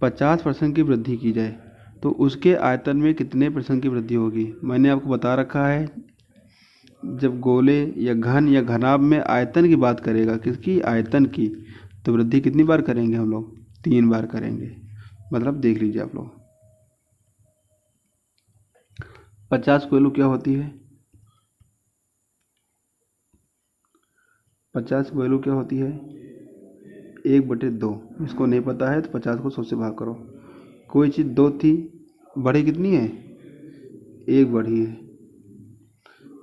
50% की वृद्धि की जाए तो उसके आयतन में कितने % की वृद्धि होगी। मैंने आपको बता रखा है, जब गोले या घन या घनाभ में आयतन की बात करेगा, किसकी, आयतन की, तो वृद्धि कितनी बार करेंगे हम लोग, 3 बार करेंगे। मतलब देख लीजिए आप लोग, 50 की वैल्यू क्या होती है, 50 की वैल्यू क्या होती है 1/2। इसको नहीं पता है तो 50 को 100 से भाग करो। कोई चीज़ 2 थी, बढ़ी कितनी है, 1 बढ़ी है।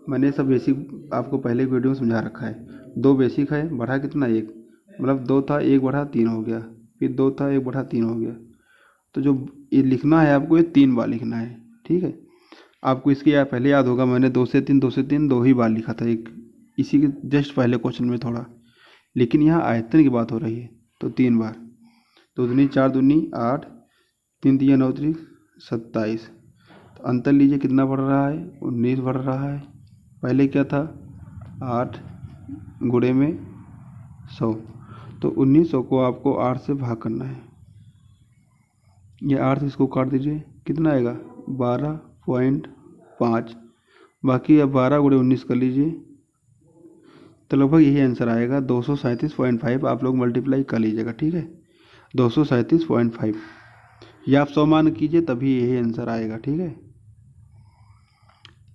मैंने सब बेसिक आपको पहले वीडियो में समझा रखा है। 2 बेसिक है, बढ़ा कितना 1, मतलब 2 था 1 बढ़ा 3 हो गया, फिर 2 था 1 बढ़ा 3 हो गया। तो जो ये लिखना है आपको, ये 3 बार लिखना है। ठीक है, आपको इसके पहले याद होगा, मैंने 2 से 3 2 से 3 2 ही बार लिखा था, एक इसी के जस्ट पहले क्वेश्चन में थोड़ा, लेकिन यहाँ आयतन की बात हो रही है तो 3 बार। 2 दूनी 4 दूनी 8, 3 तिया 9 3 27। तो अंतर लीजिए कितना बढ़ रहा है, 19 बढ़ रहा है। पहले क्या था 8 गुणे में 100, तो 1900 को आपको 8 से भाग करना है। ये 8 से इसको काट दीजिए, कितना आएगा 12.5। बाकी अब 12 गुणे 19 कर लीजिए, तो लगभग यही आंसर आएगा 237.5। आप लोग मल्टीप्लाई कर लीजिएगा। ठीक है, 237.5, या आप 100 मान कीजिए तभी यही आंसर आएगा। ठीक है,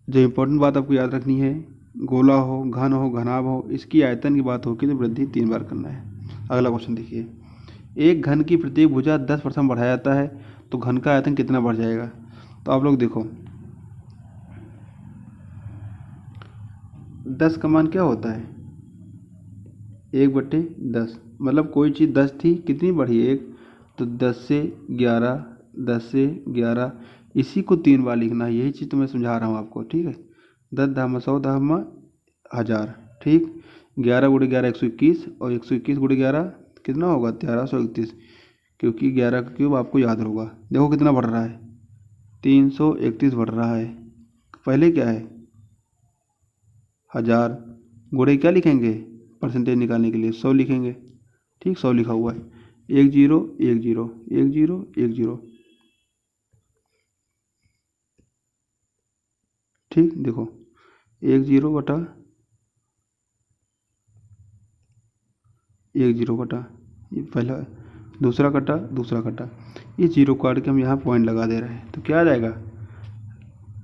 जो इम्पोर्टेंट बात आपको याद रखनी है, गोला हो घन हो घनाभ हो, इसकी आयतन की बात होगी तो वृद्धि 3 बार करना है। अगला क्वेश्चन देखिए, एक घन की प्रत्येक भुजा 10% बढ़ाया जाता है तो घन का आयतन कितना बढ़ जाएगा। तो आप लोग देखो 10 का मान क्या होता है 1/10, मतलब कोई चीज़ 10 थी, कितनी बढ़ी 1, तो 10 से 11, 10 से 11, इसी को 3 बार लिखना है। यही चीज़ तो मैं समझा रहा हूँ आपको। ठीक है, 10 धामा 100 धामा 1000। ठीक, 11 गुणे 11 121, और 121 गुणे 11 कितना होगा 1331, क्योंकि 11 का क्यूब आपको याद होगा। देखो कितना बढ़ रहा है 331 बढ़ रहा है। पहले क्या है 1000, गुणे क्या लिखेंगे परसेंटेज निकालने के लिए 100 लिखेंगे। ठीक, 100 लिखा हुआ है, 1 0 1 0 1 0 1 0। ठीक, देखो 1 0 बटा 1 0 कटा, ये पहला, दूसरा कटा दूसरा कटा, ये 0 काट के हम यहाँ पॉइंट लगा दे रहे हैं, तो क्या आ जाएगा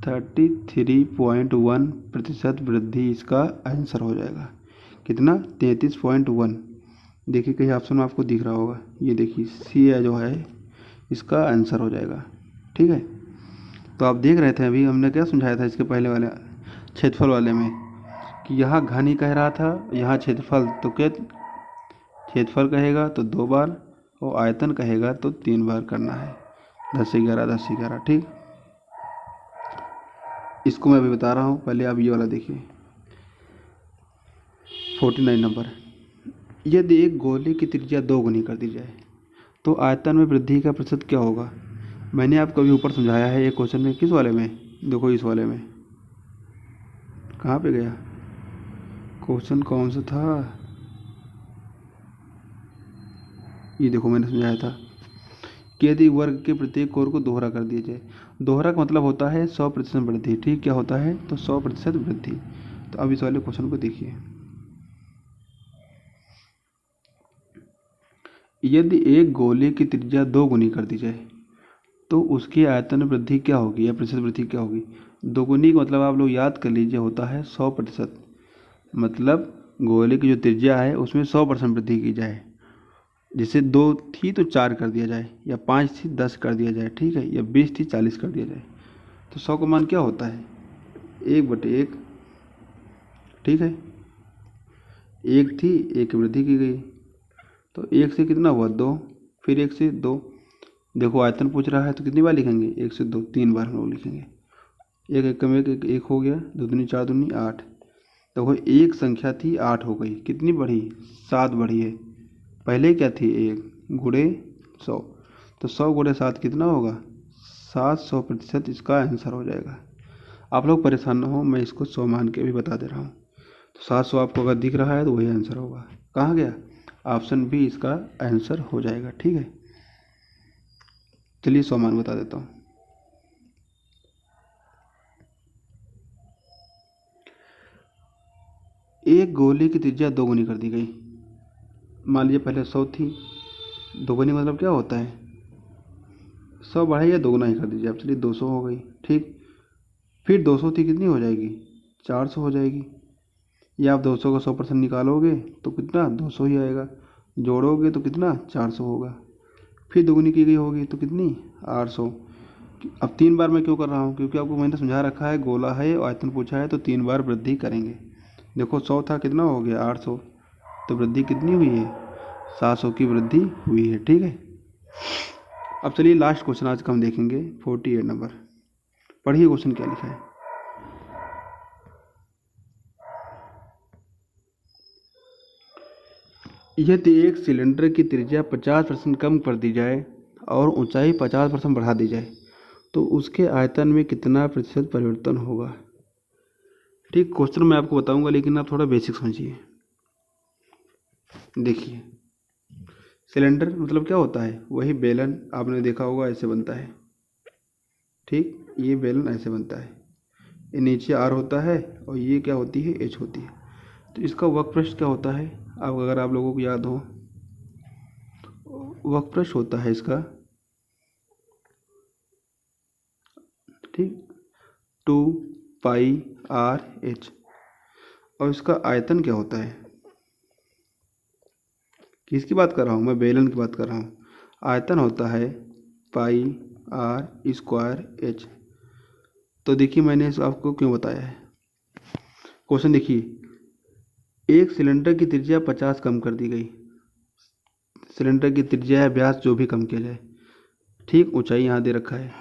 33.1% वृद्धि इसका आंसर हो जाएगा। कितना 33.1। देखिए कहीं ऑप्शन में आपको दिख रहा होगा, ये देखिए सी है जो है इसका आंसर हो जाएगा। ठीक है, तो आप देख रहे थे अभी हमने क्या समझाया था इसके पहले वाले क्षेत्रफल वाले में, कि यहाँ घन ही कह रहा था, यहाँ क्षेत्रफल, तो क्या क्षेत्रफल कहेगा तो 2 बार, और आयतन कहेगा तो 3 बार करना है। 10 से 11 10 से 11। ठीक, इसको मैं अभी बता रहा हूँ, पहले आप ये वाला देखिए 49 नंबर। यदि एक गोले की त्रिज्या 2 गुनी कर दी जाए तो आयतन में वृद्धि का प्रतिशत क्या होगा। मैंने आपको अभी ऊपर समझाया है एक क्वेश्चन में, किस वाले में, देखो इस वाले में, कहाँ पे गया क्वेश्चन, कौन सा था, ये देखो मैंने समझाया था कि यदि वर्ग के प्रत्येक कोण को दोहरा कर दिया जाए, दोहरा का मतलब होता है 100% वृद्धि। ठीक, क्या होता है तो 100% वृद्धि। तो अब इस वाले क्वेश्चन को देखिए, यदि एक गोले की त्रिज्या 2 गुनी कर दी जाए तो उसकी आयतन में वृद्धि क्या होगी या प्रतिशत वृद्धि क्या होगी। दोगुनी का मतलब आप लोग याद कर लीजिए होता है 100%। मतलब गोले की जो त्रिज्या है उसमें 100% वृद्धि की जाए। जैसे 2 थी तो 4 कर दिया जाए, या 5 थी 10 कर दिया जाए, ठीक है, या 20 थी 40 कर दिया जाए। तो 100 का मान क्या होता है 1/1, ठीक है। 1 थी, 1 की वृद्धि की गई, तो 1 से कितना हुआ 2, फिर 1 से 2। देखो आयतन पूछ रहा है तो कितनी बार लिखेंगे 1 से 2, 3 बार हम लोग लिखेंगे। एक एक कम एक हो गया, 2 दूनी 4 दूनी 8। देखो एक संख्या थी 8 हो गई, कितनी बढ़ी 7 बढ़ी है। पहले क्या थी 1 गुणे 100, तो 100 गुणे 7 कितना होगा 700%। इसका आंसर हो जाएगा। आप लोग परेशान ना हो, मैं इसको 100 मान के भी बता दे रहा हूँ। तो 700 आपको अगर दिख रहा है तो वही आंसर होगा। कहाँ गया, ऑप्शन बी इसका आंसर हो जाएगा, ठीक है। चलिए 100 मान बता देता हूँ। एक गोले की त्रिज्या 2 गुनी कर दी गई। मान लीजिए पहले 100 थी, 2 गुनी मतलब क्या होता है 100 बढ़ाई या 2 गुना ही कर दीजिए आप। चलिए 200 हो गई, ठीक। फिर 200 थी, कितनी हो जाएगी 400 हो जाएगी। या आप 200 का 100% निकालोगे तो कितना 200 ही आएगा, जोड़ोगे तो कितना 400 होगा। फिर दोगुनी की गई होगी तो कितनी 800। अब 3 बार मैं क्यों कर रहा हूँ, क्योंकि आपको मैंने समझा रखा है गोला है और आयतन पूछा है तो 3 बार वृद्धि करेंगे। देखो 100 था, कितना हो गया 800, तो वृद्धि कितनी हुई है 700 की वृद्धि हुई है, ठीक है। अब चलिए लास्ट क्वेश्चन आज का हम देखेंगे 48 नंबर। पढ़िए क्वेश्चन क्या लिखा है। यदि एक सिलेंडर की त्रिज्या 50% कम कर दी जाए और ऊंचाई 50% बढ़ा दी जाए तो उसके आयतन में कितना प्रतिशत परिवर्तन होगा। ठीक, क्वेश्चन मैं आपको बताऊंगा लेकिन आप थोड़ा बेसिक समझिए। देखिए सिलेंडर मतलब क्या होता है, वही बेलन आपने देखा होगा ऐसे बनता है, ठीक। ये बेलन ऐसे बनता है, ये नीचे आर होता है और ये क्या होती है एच होती है। तो इसका वक्रपृष्ठ क्या होता है, अब अगर आप लोगों को याद हो, वक्रपृष्ठ होता है इसका, ठीक, 2πr/h। और इसका आयतन क्या होता है, किसकी बात कर रहा हूँ मैं, बेलन की बात कर रहा हूँ। आयतन होता है πr²h। तो देखिए मैंने इस आपको क्यों बताया है। क्वेश्चन देखिए, एक सिलेंडर की त्रिज्या 50 कम कर दी गई। सिलेंडर की त्रिज्या या व्यास जो भी कम किया जाए, ठीक। ऊंचाई यहाँ दे रखा है।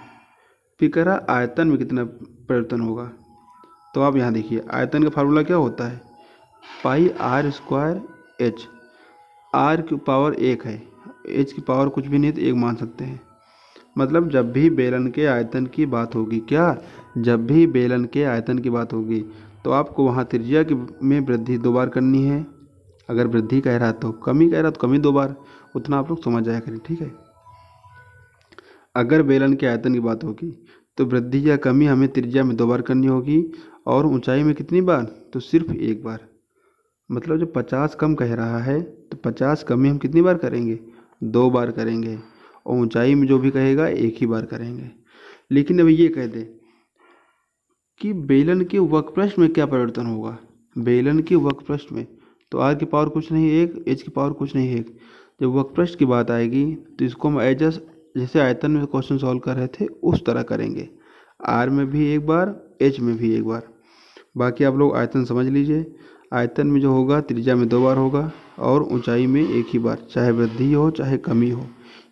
फिर कह रहा आयतन में कितना परिवर्तन होगा। तो आप यहाँ देखिए आयतन का फार्मूला क्या होता है πr²h। आर की पावर 1 है, एच की पावर कुछ भी नहीं तो 1 मान सकते हैं। मतलब जब भी बेलन के आयतन की बात होगी, क्या, जब भी बेलन के आयतन की बात होगी तो आपको वहाँ त्रिज्या की में वृद्धि 2 बार करनी है। अगर वृद्धि कह रहा है तो कमी कह रहा है तो कमी 2 बार, उतना आप लोग समझ जाया करें, ठीक है। अगर बेलन के आयतन की बात होगी तो वृद्धि या कमी हमें त्रिज्या में 2 बार करनी होगी, और ऊंचाई में कितनी बार, तो सिर्फ 1 बार। मतलब जब 50 कम कह रहा है तो 50 कमी हम कितनी बार करेंगे 2 बार करेंगे, और ऊंचाई में जो भी कहेगा 1 ही बार करेंगे। लेकिन अब ये कह दे कि बेलन के वक्रपृष्ठ में क्या परिवर्तन होगा। बेलन के वक्रपृष्ठ में तो आर की पावर कुछ नहीं 1, एच की पावर कुछ नहीं 1। जब वक्रपृष्ठ की बात आएगी तो इसको हम जैसे आयतन में क्वेश्चन सॉल्व कर रहे थे उस तरह करेंगे, आर में भी 1 बार, एच में भी 1 बार। बाकी आप लोग आयतन समझ लीजिए, आयतन में जो होगा त्रिज्या में 2 बार होगा और ऊंचाई में 1 ही बार, चाहे वृद्धि हो चाहे कमी हो।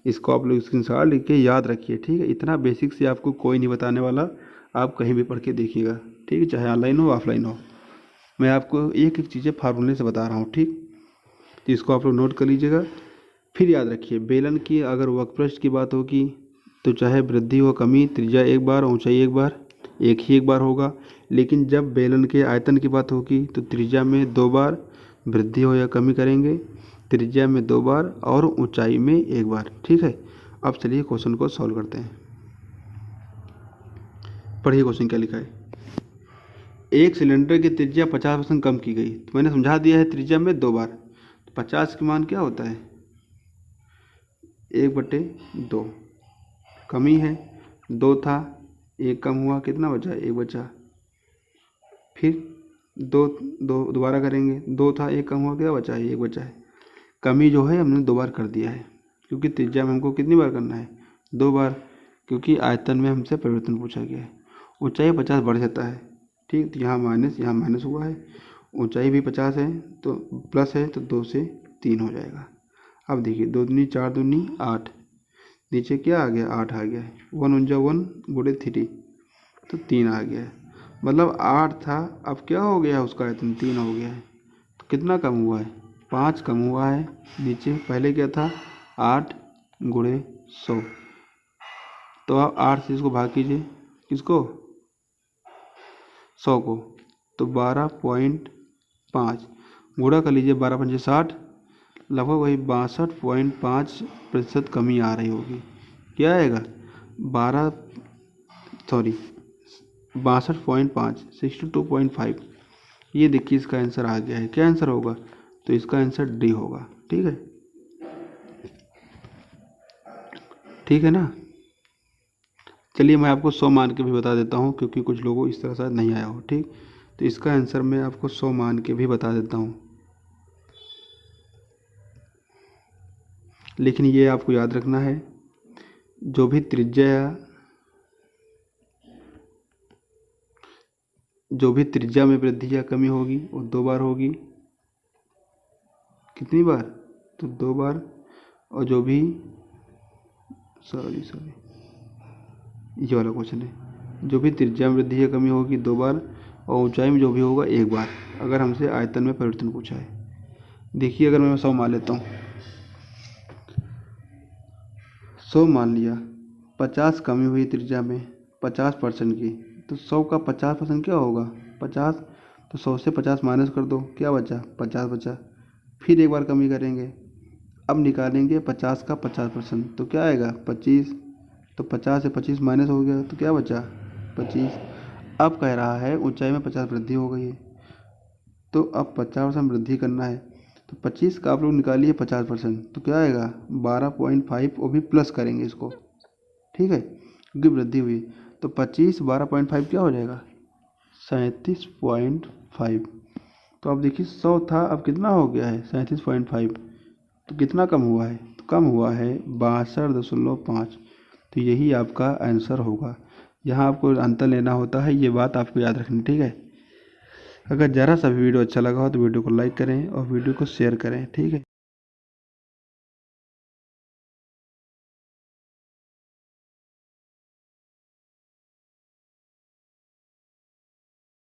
इसको आप लोग स्क्रीनशॉट लिख के याद रखिए, ठीक है। इतना बेसिक से आपको कोई नहीं बताने वाला, आप कहीं भी पढ़ के देखिएगा, ठीक है, चाहे ऑनलाइन हो ऑफलाइन हो। मैं आपको एक एक चीज़ें फार्मूले से बता रहा हूँ, ठीक। तो इसको आप लोग नोट कर लीजिएगा। फिर याद रखिए बेलन की अगर वक्रपृष्ठ की बात होगी तो चाहे वृद्धि हो कमी, त्रिज्या 1 बार, ऊंचाई 1 बार, एक बार होगा। लेकिन जब बेलन के आयतन की बात होगी तो त्रिज्या में 2 बार, वृद्धि हो या कमी करेंगे, त्रिज्या में 2 बार और ऊंचाई में 1 बार, ठीक है। अब चलिए क्वेश्चन को सॉल्व करते हैं। पढ़िए क्वेश्चन क्या लिखा है। एक सिलेंडर की त्रिज्या 50% कम की गई, तो मैंने समझा दिया है त्रिज्या में 2 बार। तो 50 का मान क्या होता है 1/2 कमी है। 2 था, 1 कम हुआ, कितना बचा? 1 बचा। फिर 2 2 दोबारा करेंगे, 2 था, 1 कम हुआ, क्या बचा है? 1 बचा है। कमी जो है हमने 2 बार कर दिया है, क्योंकि त्रिज्या में हमको कितनी बार करना है? 2 बार, क्योंकि आयतन में हमसे परिवर्तन पूछा गया है। ऊंचाई 50 बढ़ जाता है, ठीक। तो यहाँ माइनस हुआ है। ऊंचाई भी 50 है तो प्लस है, तो 2 से 3 हो जाएगा। अब देखिए 2 दूनी 4 दूनी 8, नीचे क्या आ गया? 8 आ गया है। 1 × 1 × 3 तो 3 आ गया है। मतलब 8 था, अब क्या हो गया? उसका आयतन 3 हो गया है। तो कितना कम हुआ है? 5 कम हुआ है। नीचे पहले क्या था? 8 × 100। तो आप 8 से इसको भाग कीजिए, किसको? 100 को। तो 12.5 गुणा कर लीजिए, 12 × 5 = 60, लगभग वही 62.5% कमी आ रही होगी। क्या आएगा? 62.5 62.5। ये देखिए इसका आंसर आ गया है। क्या आंसर होगा? तो इसका आंसर डी होगा। ठीक है, ठीक है ना। चलिए मैं आपको 100 मान के भी बता देता हूँ, क्योंकि कुछ लोगों इस तरह शायद नहीं आया हो। ठीक, तो इसका आंसर मैं आपको 100 मान के भी बता देता हूँ, लेकिन ये आपको याद रखना है, जो भी त्रिज्या में वृद्धि या कमी होगी वो 2 बार होगी। कितनी बार? तो 2 बार। और जो भी सॉरी ये वाला क्वेश्चन है, जो भी त्रिज्या में वृद्धि या कमी होगी 2 बार, और ऊंचाई में जो भी होगा 1 बार, अगर हमसे आयतन में परिवर्तन पूछा है। देखिए अगर मैं 100 मान लेता हूँ, 100 मान लिया, 50 कमी हुई त्रिज्या में 50% की, तो 100 का 50% क्या होगा? 50। तो 100 से 50 माइनस कर दो, क्या बचा? 50 बचा। फिर एक बार कमी करेंगे, अब निकालेंगे 50 का 50%, तो क्या आएगा? 25। तो 50 से 25 माइनस हो गया, तो क्या बचा? 25। अब कह रहा है ऊंचाई में 50 वृद्धि हो गई है, तो अब 50% वृद्धि करना है। तो 25 का आप लोग निकालिए 50%, तो क्या आएगा? 12.5, वो भी प्लस करेंगे इसको, ठीक है, क्योंकि वृद्धि हुई। तो 25 12.5 क्या हो जाएगा? 37.5। तो अब देखिए 100 था, अब कितना हो गया है? 37.5। तो कितना कम हुआ है? तो कम हुआ है 62.5। तो यही आपका आंसर होगा। यहाँ आपको अंतर लेना होता है, ये बात आपको याद रखनी, ठीक है। अगर ज़रा सा भी वीडियो अच्छा लगा हो तो वीडियो को लाइक करें और वीडियो को शेयर करें, ठीक है।